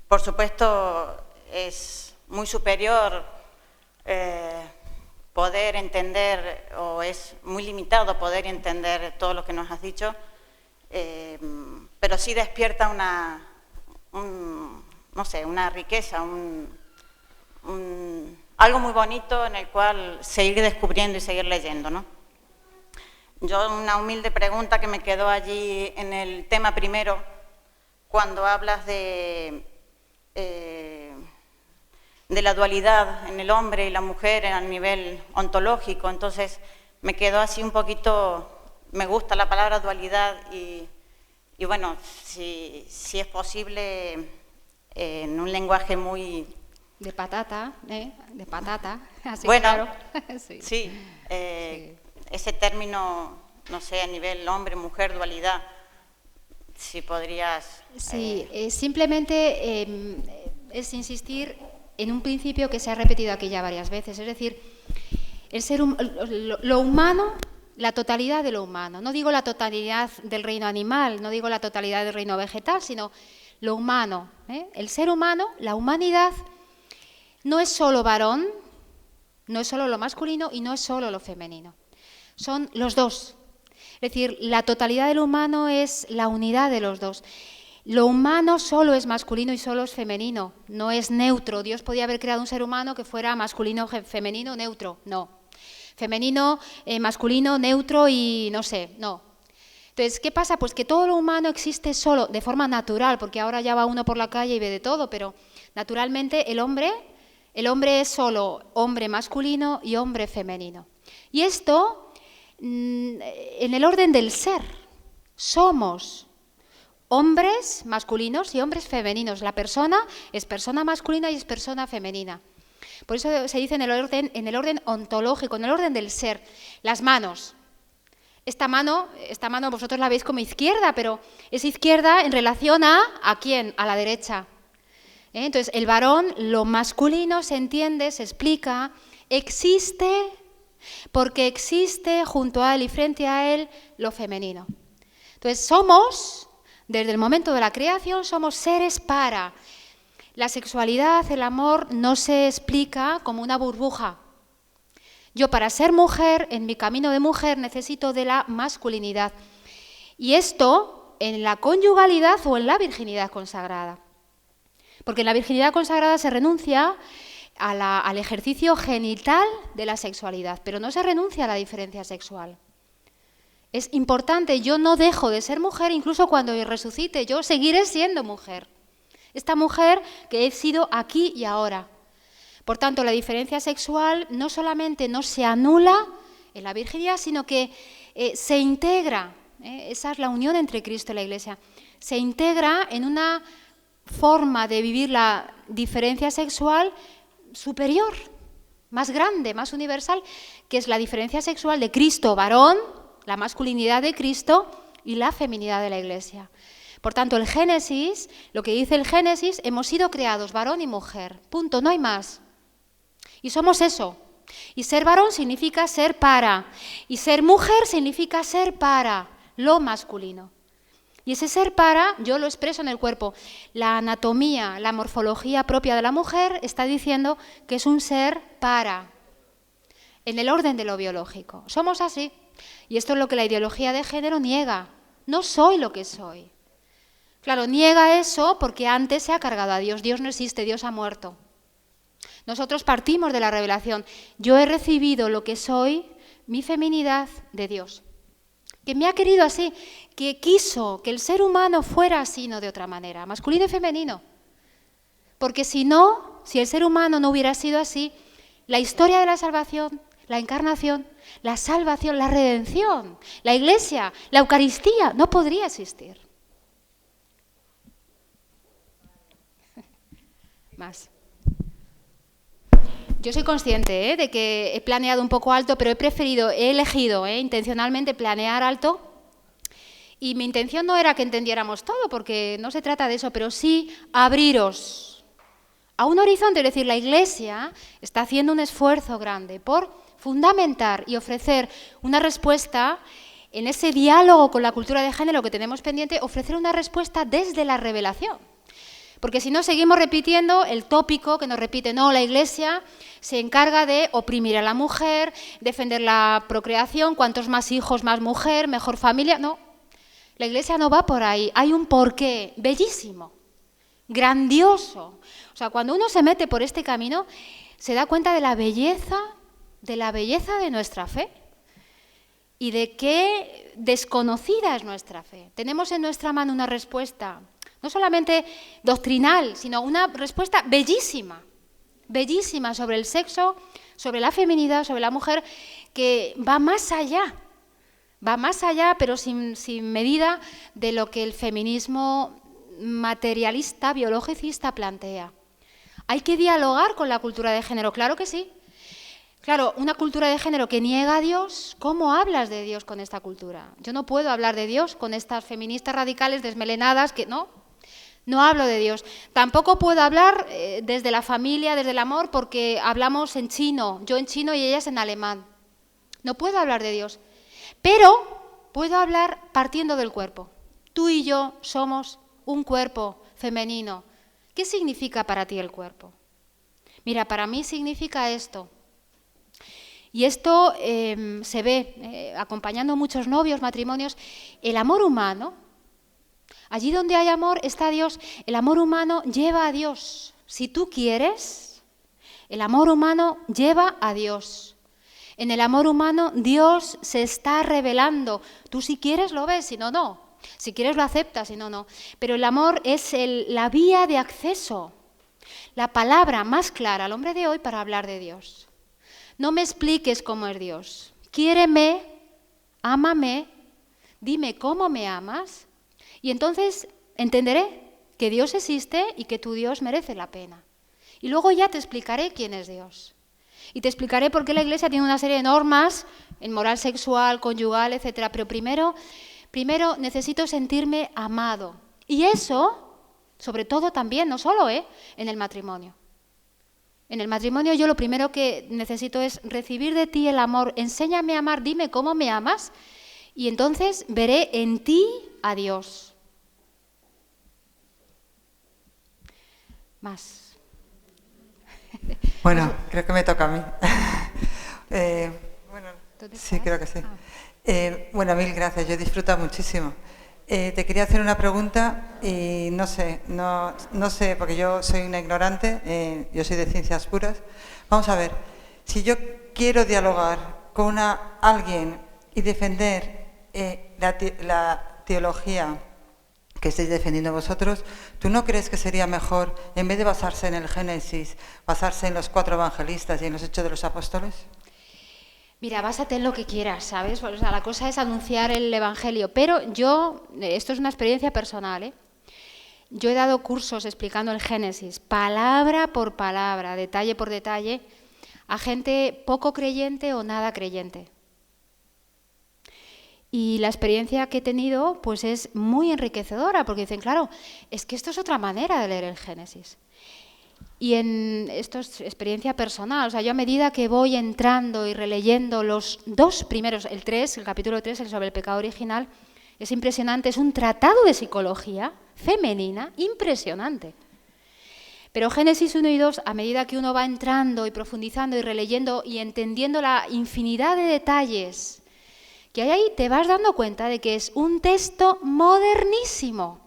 Por supuesto, es muy superior poder entender, o es muy limitado poder entender todo lo que nos has dicho, pero sí despierta no sé, una riqueza, algo muy bonito en el cual seguir descubriendo y seguir leyendo, ¿no? Yo, una humilde pregunta que me quedó allí en el tema primero, cuando hablas de la dualidad en el hombre y la mujer a nivel ontológico, entonces me quedó así un poquito, me gusta la palabra dualidad y bueno, si es posible, en un lenguaje muy...
De patata, así
bueno,
claro. Sí.
Sí, ese término, no sé, a nivel hombre, mujer, dualidad, si podrías...
Sí, simplemente es insistir en un principio que se ha repetido aquí ya varias veces, es decir, lo humano, la totalidad de lo humano. No digo la totalidad del reino animal, no digo la totalidad del reino vegetal, sino lo humano. El ser humano, la humanidad, no es solo varón, no es solo lo masculino y no es solo lo femenino. Son los dos. Es decir, la totalidad del humano es la unidad de los dos. Lo humano solo es masculino y solo es femenino, no es neutro. Dios podía haber creado un ser humano que fuera masculino, femenino, neutro. No. Femenino, masculino, neutro y no sé, no. Entonces, ¿qué pasa? Pues que todo lo humano existe solo, de forma natural, porque ahora ya va uno por la calle y ve de todo, pero naturalmente el hombre es solo hombre masculino y hombre femenino. Y esto, en el orden del ser, somos hombres masculinos y hombres femeninos. La persona es persona masculina y es persona femenina. Por eso se dice en el orden ontológico, en el orden del ser. Las manos. Esta mano vosotros la veis como izquierda, pero es izquierda en relación ¿a quién? A la derecha. Entonces, el varón, lo masculino, se entiende, se explica, existe porque existe junto a él y frente a él lo femenino. Entonces, somos, desde el momento de la creación, somos seres para. La sexualidad, el amor, no se explica como una burbuja. Yo, para ser mujer, en mi camino de mujer, necesito de la masculinidad. Y esto en la conyugalidad o en la virginidad consagrada. Porque en la virginidad consagrada se renuncia al ejercicio genital de la sexualidad, pero no se renuncia a la diferencia sexual. Es importante, yo no dejo de ser mujer, incluso cuando resucite, yo seguiré siendo mujer. Esta mujer que he sido aquí y ahora. Por tanto, la diferencia sexual no solamente no se anula en la virginidad, sino que se integra, esa es la unión entre Cristo y la Iglesia, se integra en una forma de vivir la diferencia sexual superior, más grande, más universal, que es la diferencia sexual de Cristo, varón, la masculinidad de Cristo y la feminidad de la Iglesia. Por tanto, el Génesis, lo que dice el Génesis, hemos sido creados varón y mujer, punto, no hay más. Y somos eso. Y ser varón significa ser para, y ser mujer significa ser para lo masculino. Y ese ser para, yo lo expreso en el cuerpo. La anatomía, la morfología propia de la mujer está diciendo que es un ser para. en el orden de lo biológico. Somos así. Y esto es lo que la ideología de género niega. No soy lo que soy. Claro, niega eso porque antes se ha cargado a Dios. Dios no existe, Dios ha muerto. Nosotros partimos de la revelación. Yo he recibido lo que soy, mi feminidad, de Dios. Que me ha querido así, que quiso que el ser humano fuera así, no de otra manera, masculino y femenino. Porque si no, si el ser humano no hubiera sido así, la historia de la salvación, la encarnación, la salvación, la redención, la Iglesia, la Eucaristía, no podría existir. Más. Yo soy consciente de que he planeado un poco alto, pero he elegido intencionalmente planear alto. Y mi intención no era que entendiéramos todo, porque no se trata de eso, pero sí abriros a un horizonte. Es decir, la Iglesia está haciendo un esfuerzo grande por fundamentar y ofrecer una respuesta en ese diálogo con la cultura de género que tenemos pendiente, ofrecer una respuesta desde la revelación. Porque si no, seguimos repitiendo el tópico que nos repite, no, la Iglesia se encarga de oprimir a la mujer, defender la procreación, cuantos más hijos, más mujer, mejor familia. No, la Iglesia no va por ahí, hay un porqué bellísimo, grandioso. O sea, cuando uno se mete por este camino, se da cuenta de la belleza de nuestra fe y de qué desconocida es nuestra fe. Tenemos en nuestra mano una respuesta no solamente doctrinal, sino una respuesta bellísima, bellísima sobre el sexo, sobre la feminidad, sobre la mujer, que va más allá, pero sin medida de lo que el feminismo materialista, biologicista plantea. Hay que dialogar con la cultura de género, claro que sí. Claro, una cultura de género que niega a Dios, ¿cómo hablas de Dios con esta cultura? Yo no puedo hablar de Dios con estas feministas radicales desmelenadas que no hablo de Dios. Tampoco puedo hablar desde la familia, desde el amor, porque hablamos en chino, yo en chino y ellas en alemán. No puedo hablar de Dios, pero puedo hablar partiendo del cuerpo. Tú y yo somos un cuerpo femenino. ¿Qué significa para ti el cuerpo? Mira, para mí significa esto. Y esto se ve acompañando muchos novios, matrimonios, el amor humano. Allí donde hay amor está Dios. El amor humano lleva a Dios. Si tú quieres, el amor humano lleva a Dios. En el amor humano Dios se está revelando. Tú si quieres lo ves, si no, no. Si quieres lo aceptas, si no, no. Pero el amor es la vía de acceso, la palabra más clara al hombre de hoy para hablar de Dios. No me expliques cómo es Dios. Quiéreme, ámame, dime cómo me amas. Y entonces entenderé que Dios existe y que tu Dios merece la pena. Y luego ya te explicaré quién es Dios. Y te explicaré por qué la Iglesia tiene una serie de normas en moral sexual, conyugal, etc. Pero primero necesito sentirme amado. Y eso, sobre todo también, no solo en el matrimonio. En el matrimonio yo lo primero que necesito es recibir de ti el amor. Enséñame a amar, dime cómo me amas. Y entonces veré en ti a Dios. Más.
Bueno, creo que me toca a mí. Sí, creo que sí. Bueno, mil gracias, yo he disfrutado muchísimo. Te quería hacer una pregunta y no sé, porque yo soy una ignorante, yo soy de ciencias puras. Vamos a ver, si yo quiero dialogar con alguien y defender la teología que estáis defendiendo vosotros, ¿tú no crees que sería mejor, en vez de basarse en el Génesis, basarse en los 4 evangelistas y en los Hechos de los Apóstoles?
Mira, básate en lo que quieras, ¿sabes? O sea, la cosa es anunciar el Evangelio, pero esto es una experiencia personal, Yo he dado cursos explicando el Génesis, palabra por palabra, detalle por detalle, a gente poco creyente o nada creyente. Y la experiencia que he tenido pues es muy enriquecedora, porque dicen, claro, es que esto es otra manera de leer el Génesis. Y esto es experiencia personal, o sea, yo a medida que voy entrando y releyendo los 2 primeros, el capítulo 3, el sobre el pecado original, es impresionante, es un tratado de psicología femenina impresionante. Pero Génesis 1 y 2, a medida que uno va entrando y profundizando y releyendo y entendiendo la infinidad de detalles que hay ahí, te vas dando cuenta de que es un texto modernísimo.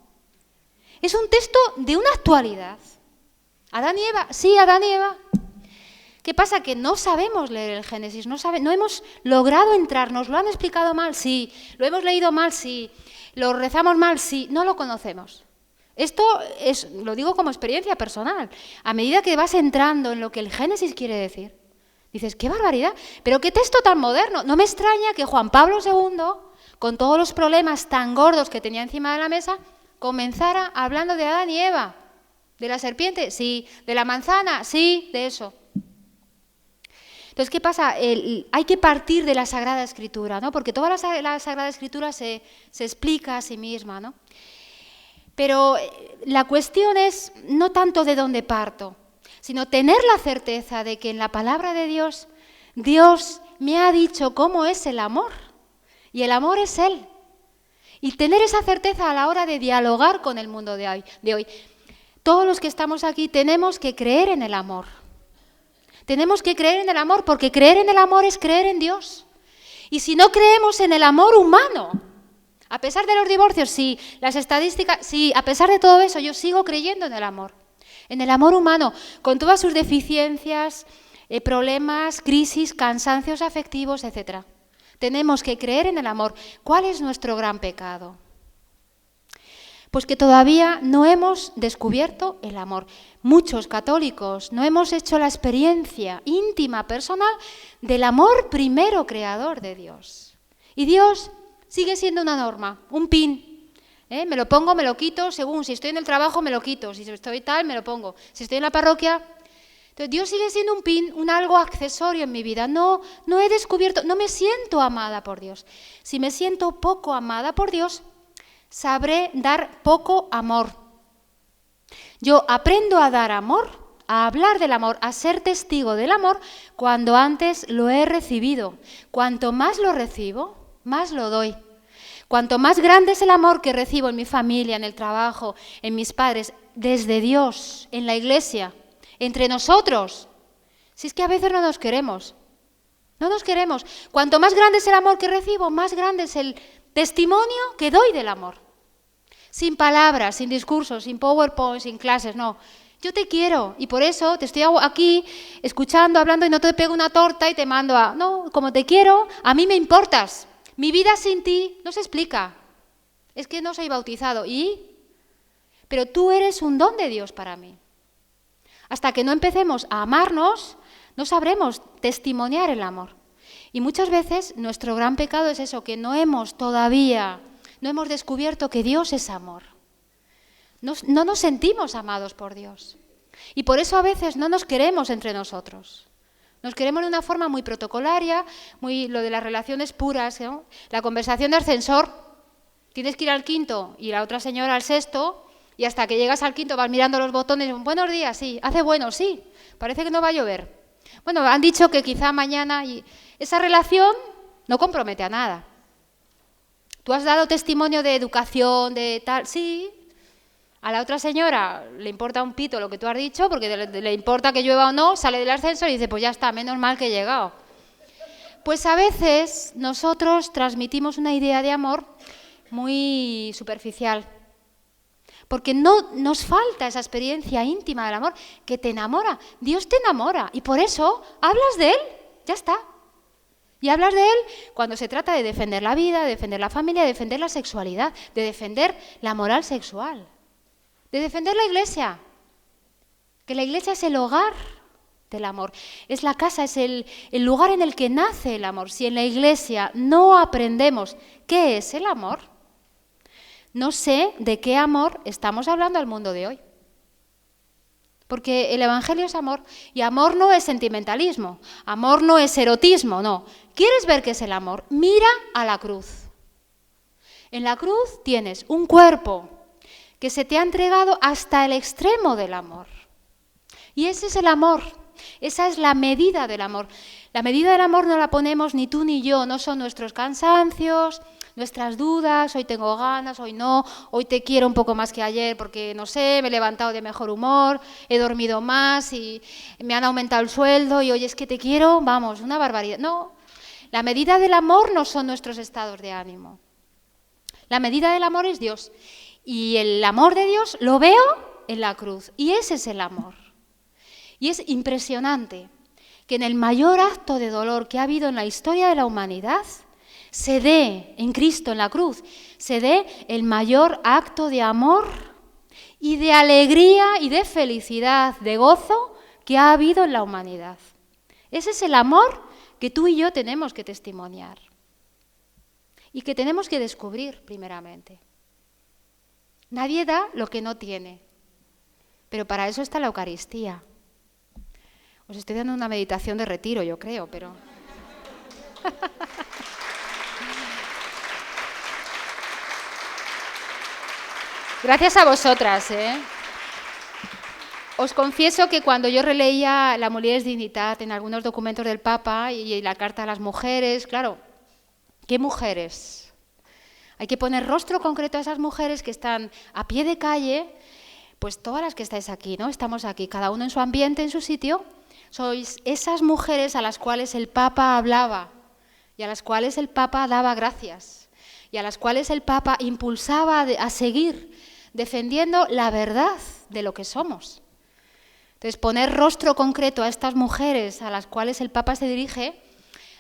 Es un texto de una actualidad. Adán y Eva, sí, Adán y Eva. ¿Qué pasa? Que no sabemos leer el Génesis, no hemos logrado entrar, nos lo han explicado mal, sí, lo hemos leído mal, sí, lo rezamos mal, sí, no lo conocemos. Esto lo digo como experiencia personal. A medida que vas entrando en lo que el Génesis quiere decir, dices, ¡qué barbaridad! Pero qué texto tan moderno. No me extraña que Juan Pablo II, con todos los problemas tan gordos que tenía encima de la mesa, comenzara hablando de Adán y Eva. ¿De la serpiente? Sí. ¿De la manzana? Sí, de eso. Entonces, ¿qué pasa? Hay que partir de la Sagrada Escritura, ¿no? Porque toda la Sagrada Escritura se explica a sí misma, ¿no? Pero la cuestión es no tanto de dónde parto, sino tener la certeza de que en la palabra de Dios, Dios me ha dicho cómo es el amor, y el amor es Él. Y tener esa certeza a la hora de dialogar con el mundo de hoy. Todos los que estamos aquí tenemos que creer en el amor. Tenemos que creer en el amor, porque creer en el amor es creer en Dios. Y si no creemos en el amor humano, a pesar de los divorcios, sí, las estadísticas, sí, a pesar de todo eso, yo sigo creyendo en el amor humano, con todas sus deficiencias, problemas, crisis, cansancios afectivos, etc. Tenemos que creer en el amor. ¿Cuál es nuestro gran pecado? Pues que todavía no hemos descubierto el amor. Muchos católicos no hemos hecho la experiencia íntima, personal, del amor primero creador de Dios. Y Dios sigue siendo una norma, un pin. Me lo pongo, me lo quito, según si estoy en el trabajo me lo quito, si estoy tal me lo pongo, si estoy en la parroquia. Entonces Dios sigue siendo un pin, un algo accesorio en mi vida. No he descubierto, no me siento amada por Dios. Si me siento poco amada por Dios, sabré dar poco amor. Yo aprendo a dar amor, a hablar del amor, a ser testigo del amor cuando antes lo he recibido. Cuanto más lo recibo, más lo doy. Cuanto más grande es el amor que recibo en mi familia, en el trabajo, en mis padres, desde Dios, en la iglesia, entre nosotros. Si es que a veces no nos queremos. No nos queremos. Cuanto más grande es el amor que recibo, más grande es el testimonio que doy del amor. Sin palabras, sin discursos, sin PowerPoint, sin clases, no. Yo te quiero y por eso te estoy aquí escuchando, hablando y no te pego una torta y te mando a... No, como te quiero, a mí me importas. Mi vida sin ti no se explica. Es que no soy bautizado. ¿Y? Pero tú eres un don de Dios para mí. Hasta que no empecemos a amarnos, no sabremos testimoniar el amor. Y muchas veces nuestro gran pecado es eso, que no hemos descubierto que Dios es amor. No nos sentimos amados por Dios. Y por eso a veces no nos queremos entre nosotros. Nos queremos de una forma muy protocolaria, lo de las relaciones puras, ¿no? La conversación de ascensor, tienes que ir al quinto y la otra señora al sexto, y hasta que llegas al quinto vas mirando los botones, buenos días, sí, hace bueno, sí, parece que no va a llover. Bueno, han dicho que quizá mañana, y esa relación no compromete a nada. ¿Tú has dado testimonio de educación, de tal? Sí. A la otra señora le importa un pito lo que tú has dicho, porque le importa que llueva o no, sale del ascensor y dice, pues ya está, menos mal que he llegado. Pues a veces nosotros transmitimos una idea de amor muy superficial, porque no nos falta esa experiencia íntima del amor que te enamora. Dios te enamora y por eso hablas de Él, ya está. Y hablas de Él cuando se trata de defender la vida, de defender la familia, de defender la sexualidad, de defender la moral sexual. De defender la iglesia, que la iglesia es el hogar del amor, es la casa, es el lugar en el que nace el amor. Si en la iglesia no aprendemos qué es el amor, no sé de qué amor estamos hablando al mundo de hoy. Porque el Evangelio es amor, y amor no es sentimentalismo, amor no es erotismo, no. ¿Quieres ver qué es el amor? Mira a la cruz. En la cruz tienes un cuerpo que se te ha entregado hasta el extremo del amor. Y ese es el amor, esa es la medida del amor. La medida del amor no la ponemos ni tú ni yo, no son nuestros cansancios, nuestras dudas, hoy tengo ganas, hoy no, hoy te quiero un poco más que ayer porque, no sé, me he levantado de mejor humor, he dormido más y me han aumentado el sueldo y hoy es que te quiero, vamos, una barbaridad. No, la medida del amor no son nuestros estados de ánimo. La medida del amor es Dios. Y el amor de Dios lo veo en la cruz. Y ese es el amor. Y es impresionante que en el mayor acto de dolor que ha habido en la historia de la humanidad, se dé en Cristo, en la cruz, se dé el mayor acto de amor y de alegría y de felicidad, de gozo que ha habido en la humanidad. Ese es el amor que tú y yo tenemos que testimoniar y que tenemos que descubrir primeramente. Nadie da lo que no tiene, pero para eso está la Eucaristía. Os estoy dando una meditación de retiro, yo creo, pero... Gracias a vosotras, ¿eh? Os confieso que cuando yo releía la Mulieris Dignitas en algunos documentos del Papa y la Carta a las Mujeres, claro, ¿qué mujeres? Hay que poner rostro concreto a esas mujeres que están a pie de calle, pues todas las que estáis aquí, ¿no? Estamos aquí, cada uno en su ambiente, en su sitio. Sois esas mujeres a las cuales el Papa hablaba y a las cuales el Papa daba gracias y a las cuales el Papa impulsaba a seguir defendiendo la verdad de lo que somos. Entonces, poner rostro concreto a estas mujeres a las cuales el Papa se dirige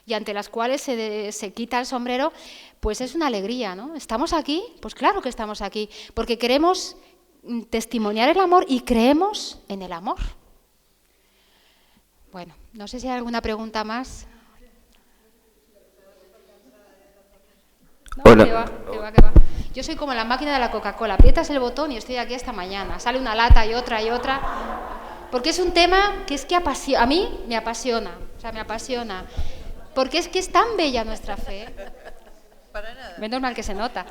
y ante las cuales se quita el sombrero, pues es una alegría, ¿no? ¿Estamos aquí? Pues claro que estamos aquí, porque queremos testimoniar el amor y creemos en el amor. Bueno, no sé si hay alguna pregunta más. No,
Hola.
Que va. Yo soy como la máquina de la Coca-Cola, aprietas el botón y estoy aquí hasta mañana. Sale una lata y otra, porque es un tema que es que a mí me apasiona, porque es que es tan bella nuestra fe.
Para nada.
Menos mal que se nota.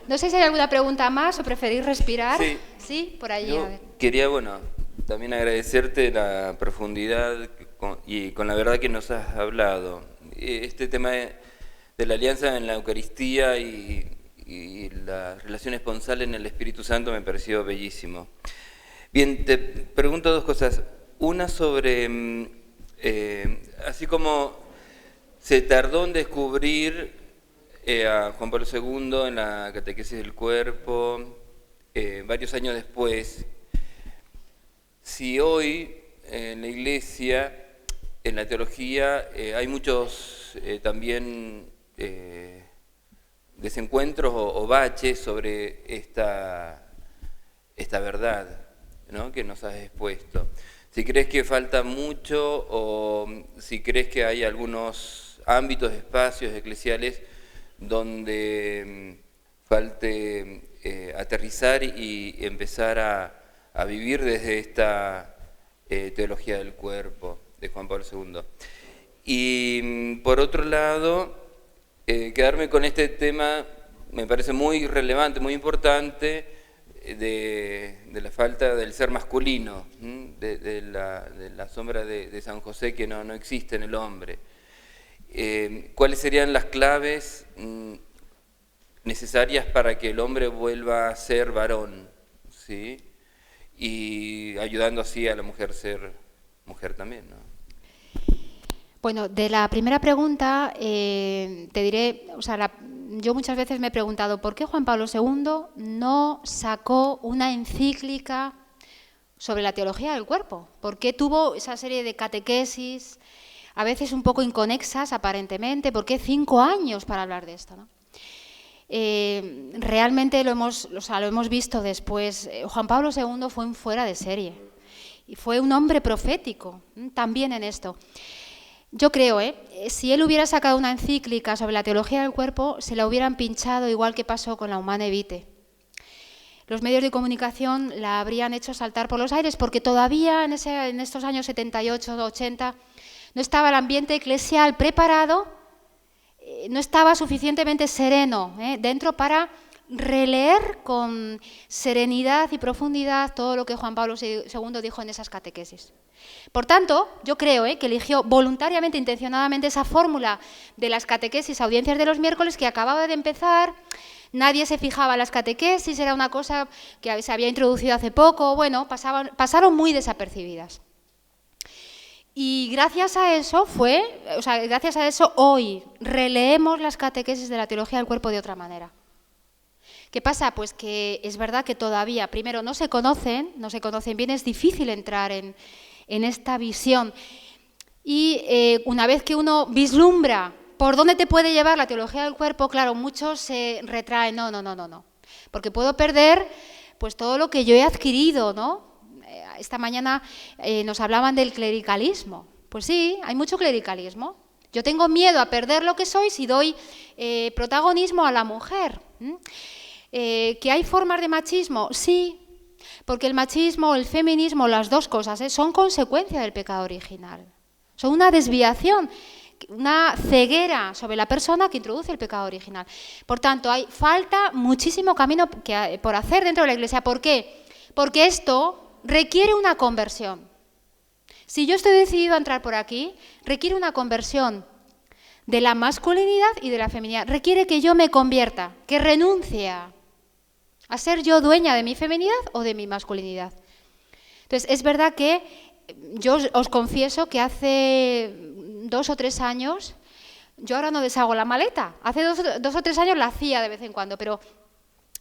No sé si hay alguna pregunta más o preferís respirar.
Sí.
Sí, por allí.
Yo
A ver.
quería, también agradecerte la profundidad y con la verdad que nos has hablado. Este tema de la alianza en la Eucaristía y la relación esponsal en el Espíritu Santo me pareció bellísimo. Bien, te pregunto dos cosas. Una sobre, así como se tardó en descubrir a Juan Pablo II en la catequesis del cuerpo, varios años después, si hoy en la Iglesia, en la teología, hay muchos también desencuentros o baches sobre esta verdad, ¿no?, que nos has expuesto. Si crees que falta mucho o si crees que hay algunos ámbitos, espacios eclesiales donde falte aterrizar y empezar a vivir desde esta teología del cuerpo de Juan Pablo II. Y por otro lado, quedarme con este tema me parece muy relevante, muy importante, de la falta del ser masculino, de la sombra de San José que no existe en el hombre. ¿Cuáles serían las claves necesarias para que el hombre vuelva a ser varón, ¿sí?, y ayudando así a la mujer a ser mujer también, ¿no?
Bueno, de la primera pregunta te diré, yo muchas veces me he preguntado ¿por qué Juan Pablo II no sacó una encíclica sobre la teología del cuerpo? ¿Por qué tuvo esa serie de catequesis, a veces un poco inconexas aparentemente? ¿Por qué 5 años para hablar de esto, ¿no? Realmente lo hemos visto después. Juan Pablo II fue un fuera de serie y fue un hombre profético también en esto. Yo creo, si él hubiera sacado una encíclica sobre la teología del cuerpo, se la hubieran pinchado igual que pasó con la Humanae Vitae. Los medios de comunicación la habrían hecho saltar por los aires porque todavía en estos años 78, 80 no estaba el ambiente eclesial preparado, no estaba suficientemente sereno dentro para releer con serenidad y profundidad todo lo que Juan Pablo II dijo en esas catequesis. Por tanto, yo creo que eligió voluntariamente, intencionadamente esa fórmula de las catequesis, audiencias de los miércoles, que acababa de empezar, nadie se fijaba en las catequesis, era una cosa que se había introducido hace poco, bueno, pasaron muy desapercibidas. Y gracias a eso hoy releemos las catequesis de la teología del cuerpo de otra manera. ¿Qué pasa? Pues que es verdad que todavía, primero, no se conocen bien, es difícil entrar en esta visión. Y una vez que uno vislumbra por dónde te puede llevar la teología del cuerpo, claro, muchos se retraen, no, porque puedo perder pues todo lo que yo he adquirido, ¿no? Esta mañana nos hablaban del clericalismo. Pues sí, hay mucho clericalismo. Yo tengo miedo a perder lo que soy si doy protagonismo a la mujer. ¿Que hay formas de machismo? Sí, porque el machismo, el feminismo, las dos cosas, son consecuencia del pecado original. Son una desviación, una ceguera sobre la persona que introduce el pecado original. Por tanto, falta muchísimo camino por hacer dentro de la Iglesia. ¿Por qué? Porque esto requiere una conversión. Si yo estoy decidido a entrar por aquí, requiere una conversión de la masculinidad y de la feminidad. Requiere que yo me convierta, que renuncie a ser yo dueña de mi feminidad o de mi masculinidad. Entonces, es verdad que yo os confieso que hace 2 o 3 años, yo ahora no deshago la maleta. Hace 2 o 3 años la hacía de vez en cuando, pero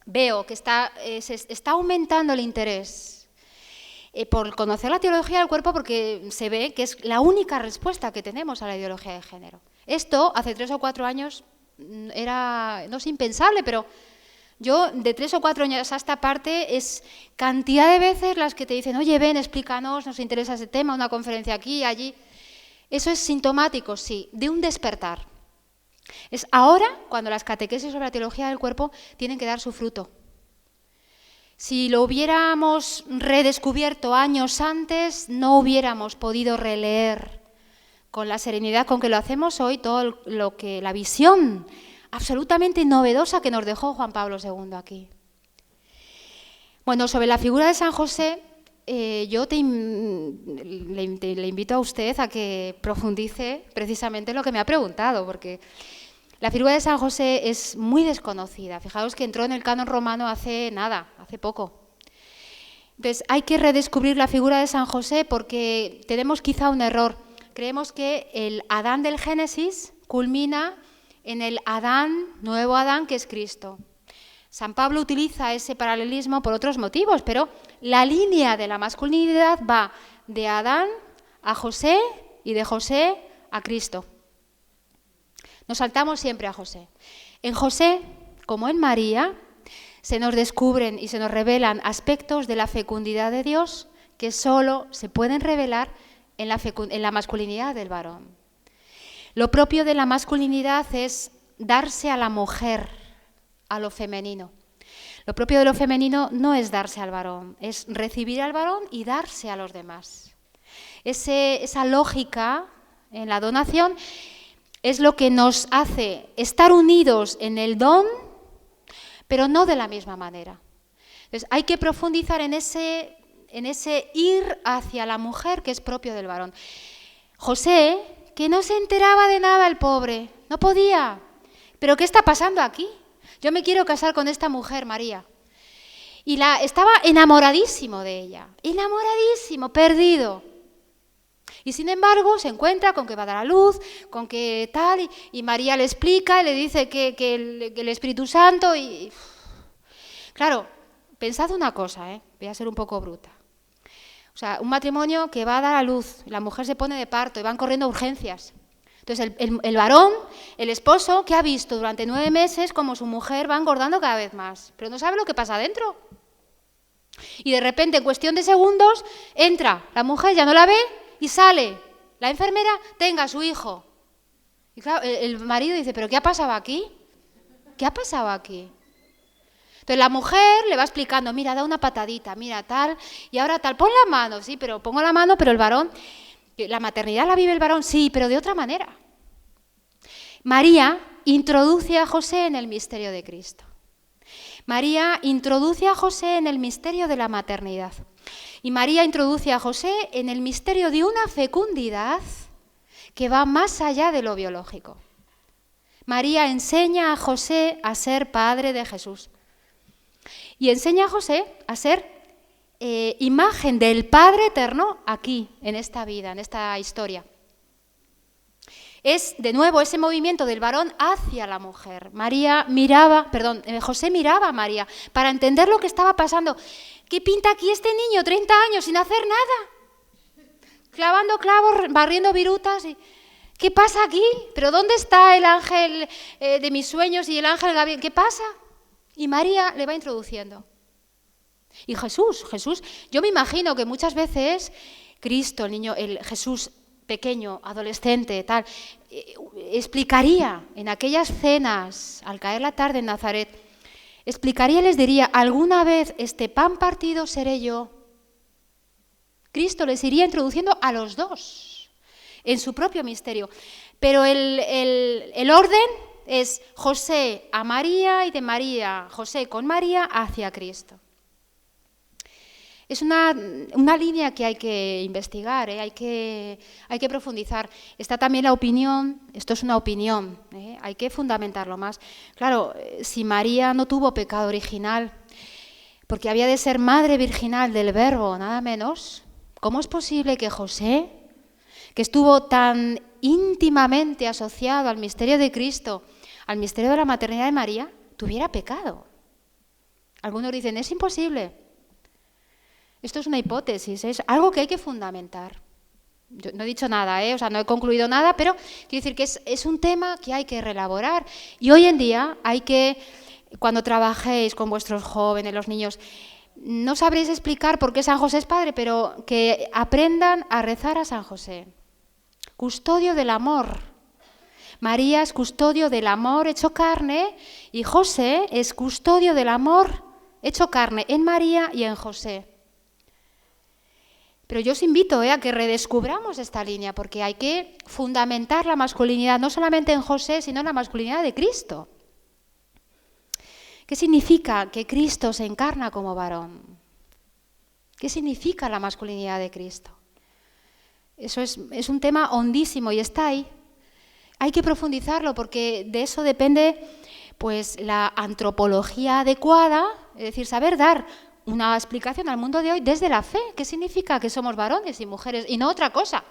veo que se está aumentando el interés por conocer la teología del cuerpo, porque se ve que es la única respuesta que tenemos a la ideología de género. Esto hace 3 o 4 años era, no es impensable, pero yo de 3 o 4 años a esta parte es cantidad de veces las que te dicen, oye, ven, explícanos, nos interesa ese tema, una conferencia aquí, allí. Eso es sintomático, sí, de un despertar. Es ahora cuando las catequesis sobre la teología del cuerpo tienen que dar su fruto. Si lo hubiéramos redescubierto años antes, no hubiéramos podido releer con la serenidad con que lo hacemos hoy todo la visión absolutamente novedosa que nos dejó Juan Pablo II aquí. Bueno, sobre la figura de San José, yo le invito a usted a que profundice precisamente en lo que me ha preguntado, porque la figura de San José es muy desconocida. Fijaos que entró en el canon romano hace poco. Entonces, hay que redescubrir la figura de San José porque tenemos quizá un error. Creemos que el Adán del Génesis culmina en el nuevo Adán, que es Cristo. San Pablo utiliza ese paralelismo por otros motivos, pero la línea de la masculinidad va de Adán a José y de José a Cristo. Nos saltamos siempre a José. En José, como en María, se nos descubren y se nos revelan aspectos de la fecundidad de Dios que solo se pueden revelar en la masculinidad del varón. Lo propio de la masculinidad es darse a la mujer, a lo femenino. Lo propio de lo femenino no es darse al varón, es recibir al varón y darse a los demás. Esa lógica en la donación es lo que nos hace estar unidos en el don, pero no de la misma manera. Entonces, hay que profundizar en ese ir hacia la mujer que es propio del varón. José, que no se enteraba de nada el pobre, no podía. ¿Pero qué está pasando aquí? Yo me quiero casar con esta mujer, María. Y estaba enamoradísimo de ella, enamoradísimo, perdido. Y sin embargo se encuentra con que va a dar a luz, con que tal, y María le explica, y le dice que el Espíritu Santo, y claro, pensad una cosa, voy a ser un poco bruta. O sea, un matrimonio que va a dar a luz, la mujer se pone de parto y van corriendo a urgencias. Entonces el varón, el esposo, que ha visto durante 9 meses como su mujer va engordando cada vez más, pero no sabe lo que pasa dentro. Y de repente, en cuestión de segundos, entra, la mujer ya no la ve y sale. La enfermera, tenga a su hijo. Y claro, el marido dice, ¿pero qué ha pasado aquí? ¿Qué ha pasado aquí? Entonces la mujer le va explicando, mira, da una patadita, mira, tal, y ahora tal, pon la mano, sí, pero pongo la mano, pero el varón, la maternidad la vive el varón, sí, pero de otra manera. María introduce a José en el misterio de Cristo. María introduce a José en el misterio de la maternidad. Y María introduce a José en el misterio de una fecundidad que va más allá de lo biológico. María enseña a José a ser padre de Jesús. Y enseña a José a ser imagen del Padre eterno aquí, en esta vida, en esta historia. Es, de nuevo, ese movimiento del varón hacia la mujer. José miraba a María para entender lo que estaba pasando. ¿Qué pinta aquí este niño, 30 años, sin hacer nada? Clavando clavos, barriendo virutas. ¿Qué pasa aquí? ¿Pero dónde está el ángel de mis sueños y el ángel Gabriel? ¿Qué pasa? Y María le va introduciendo. Y Jesús, yo me imagino que muchas veces Cristo, el niño, el Jesús pequeño, adolescente, tal, explicaría en aquellas cenas, al caer la tarde en Nazaret, explicaría y les diría, alguna vez este pan partido seré yo. Cristo les iría introduciendo a los dos en su propio misterio. Pero el orden es José a María y de María, José con María hacia Cristo. Es una línea que hay que investigar, hay que profundizar. Está también la opinión, esto es una opinión, hay que fundamentarlo más. Claro, si María no tuvo pecado original, porque había de ser madre virginal del Verbo, nada menos, ¿cómo es posible que José, que estuvo tan íntimamente asociado al misterio de Cristo, al misterio de la maternidad de María, tuviera pecado? Algunos dicen, es imposible. Esto es una hipótesis, es algo que hay que fundamentar. Yo no he dicho nada, no he concluido nada, pero quiero decir que es un tema que hay que reelaborar. Y hoy en día hay que, cuando trabajéis con vuestros jóvenes, los niños, no sabréis explicar por qué San José es padre, pero que aprendan a rezar a San José. Custodio del amor. María es custodio del amor hecho carne y José es custodio del amor hecho carne en María y en José. Pero yo os invito a que redescubramos esta línea, porque hay que fundamentar la masculinidad, no solamente en José, sino en la masculinidad de Cristo. ¿Qué significa que Cristo se encarna como varón? ¿Qué significa la masculinidad de Cristo? Eso es un tema hondísimo y está ahí. Hay que profundizarlo porque de eso depende pues, la antropología adecuada, es decir, saber dar una explicación al mundo de hoy desde la fe. ¿Qué significa que somos varones y mujeres y no otra cosa?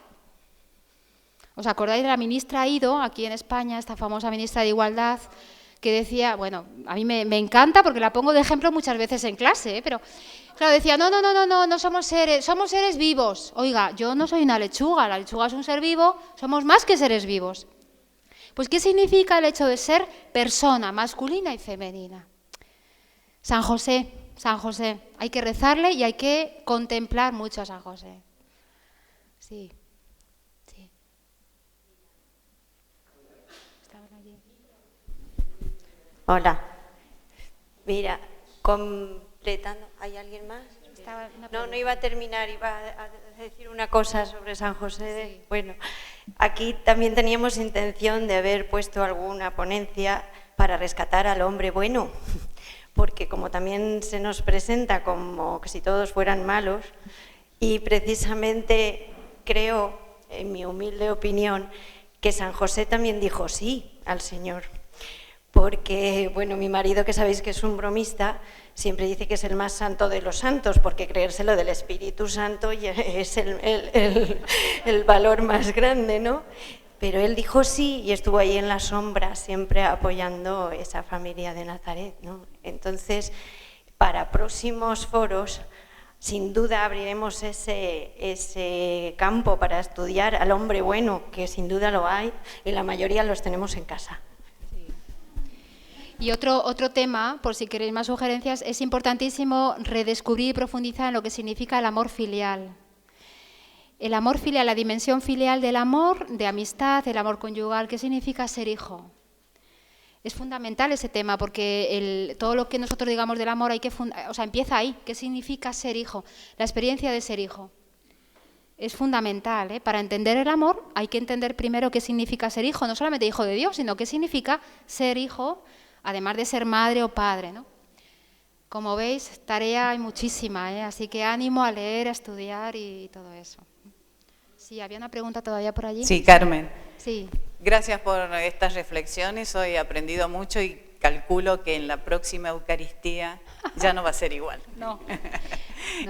¿Os acordáis de la ministra Ido, aquí en España, esta famosa ministra de Igualdad, que decía, bueno, a mí me encanta porque la pongo de ejemplo muchas veces en clase, pero claro, decía, no somos seres vivos. Oiga, yo no soy una lechuga, la lechuga es un ser vivo, somos más que seres vivos. Pues, ¿qué significa el hecho de ser persona, masculina y femenina? San José, hay que rezarle y hay que contemplar mucho a San José. Sí.
Hola. Mira, completando, ¿hay alguien más? No iba a terminar, iba a decir una cosa sobre San José. Sí. Bueno, aquí también teníamos intención de haber puesto alguna ponencia para rescatar al hombre bueno, porque como también se nos presenta como que si todos fueran malos, y precisamente creo, en mi humilde opinión, que San José también dijo sí al Señor. Porque, bueno, mi marido, que sabéis que es un bromista, siempre dice que es el más santo de los santos, porque creérselo del Espíritu Santo es el valor más grande, ¿no? Pero él dijo sí y estuvo ahí en la sombra, siempre apoyando esa familia de Nazaret, ¿no? Entonces, para próximos foros, sin duda abriremos ese campo para estudiar al hombre bueno, que sin duda lo hay, y la mayoría los tenemos en casa.
Y otro tema, por si queréis más sugerencias, es importantísimo redescubrir y profundizar en lo que significa el amor filial. El amor filial, la dimensión filial del amor, de amistad, el amor conyugal, ¿qué significa ser hijo? Es fundamental ese tema porque todo lo que nosotros digamos del amor empieza ahí. ¿Qué significa ser hijo? La experiencia de ser hijo. Es fundamental, ¿eh? Para entender el amor hay que entender primero qué significa ser hijo, no solamente hijo de Dios, sino qué significa ser hijo, además de ser madre o padre, ¿no? Como veis, tarea hay muchísima, ¿eh? Así que ánimo a leer, a estudiar y todo eso. Sí, había una pregunta todavía por allí.
Sí, Carmen.
Sí.
Gracias por estas reflexiones. Hoy he aprendido mucho y calculo que en la próxima Eucaristía ya no va a ser igual.
No.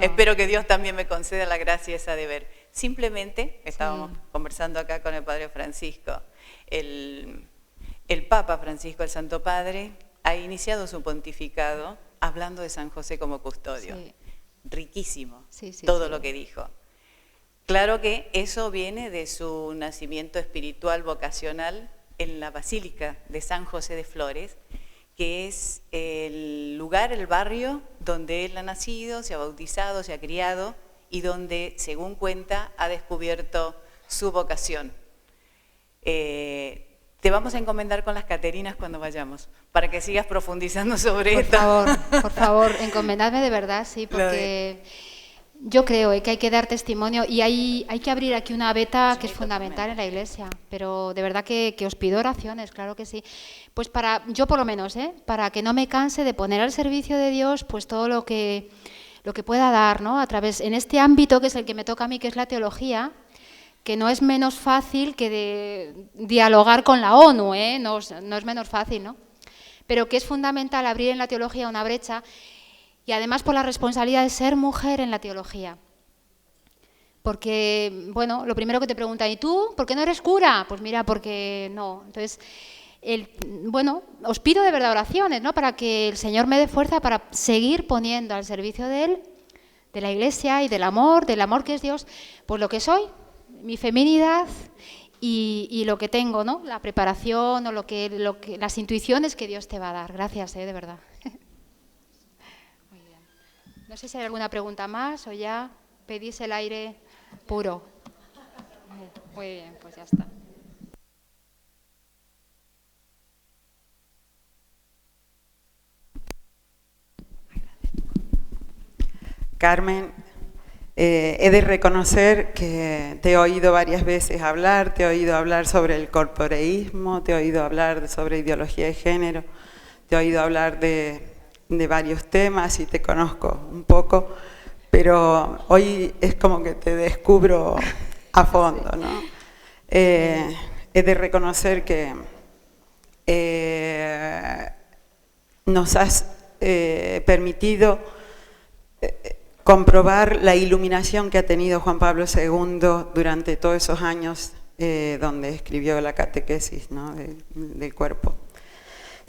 Espero que Dios también me conceda la gracia esa de ver. Simplemente, estábamos conversando acá con el Padre Francisco, el Papa Francisco, el Santo Padre, ha iniciado su pontificado hablando de San José como custodio. Sí. Riquísimo todo lo que dijo. Claro que eso viene de su nacimiento espiritual, vocacional, en la Basílica de San José de Flores, que es el lugar, el barrio donde él ha nacido, se ha bautizado, se ha criado y donde, según cuenta, ha descubierto su vocación. Te vamos a encomendar con las Caterinas cuando vayamos, para que sigas profundizando sobre esto.
Por favor, encomendadme de verdad, sí, porque yo creo que hay que dar testimonio y hay que abrir aquí una veta que es fundamental en la Iglesia, pero de verdad que os pido oraciones, claro que sí. Pues yo por lo menos, para que no me canse de poner al servicio de Dios pues todo lo que pueda dar, ¿no? A través, en este ámbito que es el que me toca a mí, que es la teología, que no es menos fácil que de dialogar con la ONU, no es menos fácil, ¿no? Pero que es fundamental abrir en la teología una brecha y además por la responsabilidad de ser mujer en la teología. Porque, bueno, lo primero que te preguntan, ¿y tú? ¿Por qué no eres cura? Pues mira, porque no. Entonces, os pido de verdad oraciones, ¿no? Para que el Señor me dé fuerza para seguir poniendo al servicio de Él, de la Iglesia y del amor que es Dios, pues lo que soy, mi feminidad y lo que tengo, ¿no? La preparación o las intuiciones que Dios te va a dar. Gracias, de verdad. Muy bien. No sé si hay alguna pregunta más o ya pedís el aire puro. Muy bien, pues ya está.
Carmen, he de reconocer que te he oído varias veces hablar, te he oído hablar sobre el corporeísmo, te he oído hablar sobre ideología de género, te he oído hablar de varios temas y te conozco un poco, pero hoy es como que te descubro a fondo, ¿no? He de reconocer que nos has permitido comprobar la iluminación que ha tenido Juan Pablo II durante todos esos años donde escribió la catequesis, ¿no? del cuerpo.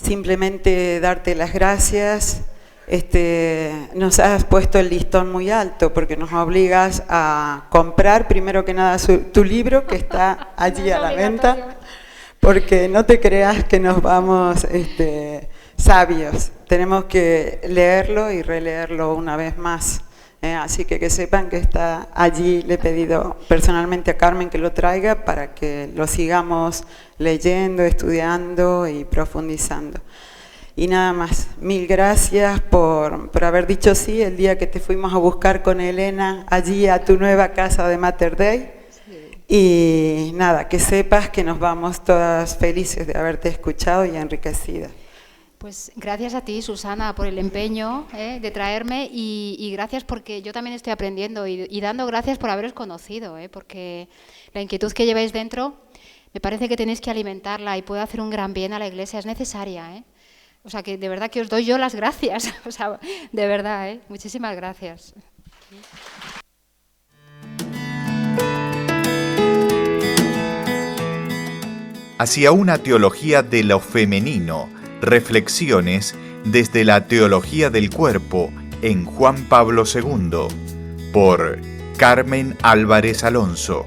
Simplemente darte las gracias, nos has puesto el listón muy alto porque nos obligas a comprar primero que nada tu libro que está allí a la venta, porque no te creas que nos vamos sabios, tenemos que leerlo y releerlo una vez más. Así que sepan que está allí, le he pedido personalmente a Carmen que lo traiga para que lo sigamos leyendo, estudiando y profundizando. Y nada más, mil gracias por haber dicho sí el día que te fuimos a buscar con Elena allí a tu nueva casa de Mater Dei. Sí. Y nada, que sepas que nos vamos todas felices de haberte escuchado y enriquecidas.
Pues gracias a ti, Susana, por el empeño de traerme y gracias porque yo también estoy aprendiendo y dando gracias por haberos conocido, porque la inquietud que lleváis dentro me parece que tenéis que alimentarla y puede hacer un gran bien a la Iglesia, es necesaria. O sea, que de verdad que os doy yo las gracias, o sea, de verdad, muchísimas gracias.
Hacia una teología de lo femenino. Reflexiones desde la teología del cuerpo en Juan Pablo II por Carmen Álvarez Alonso.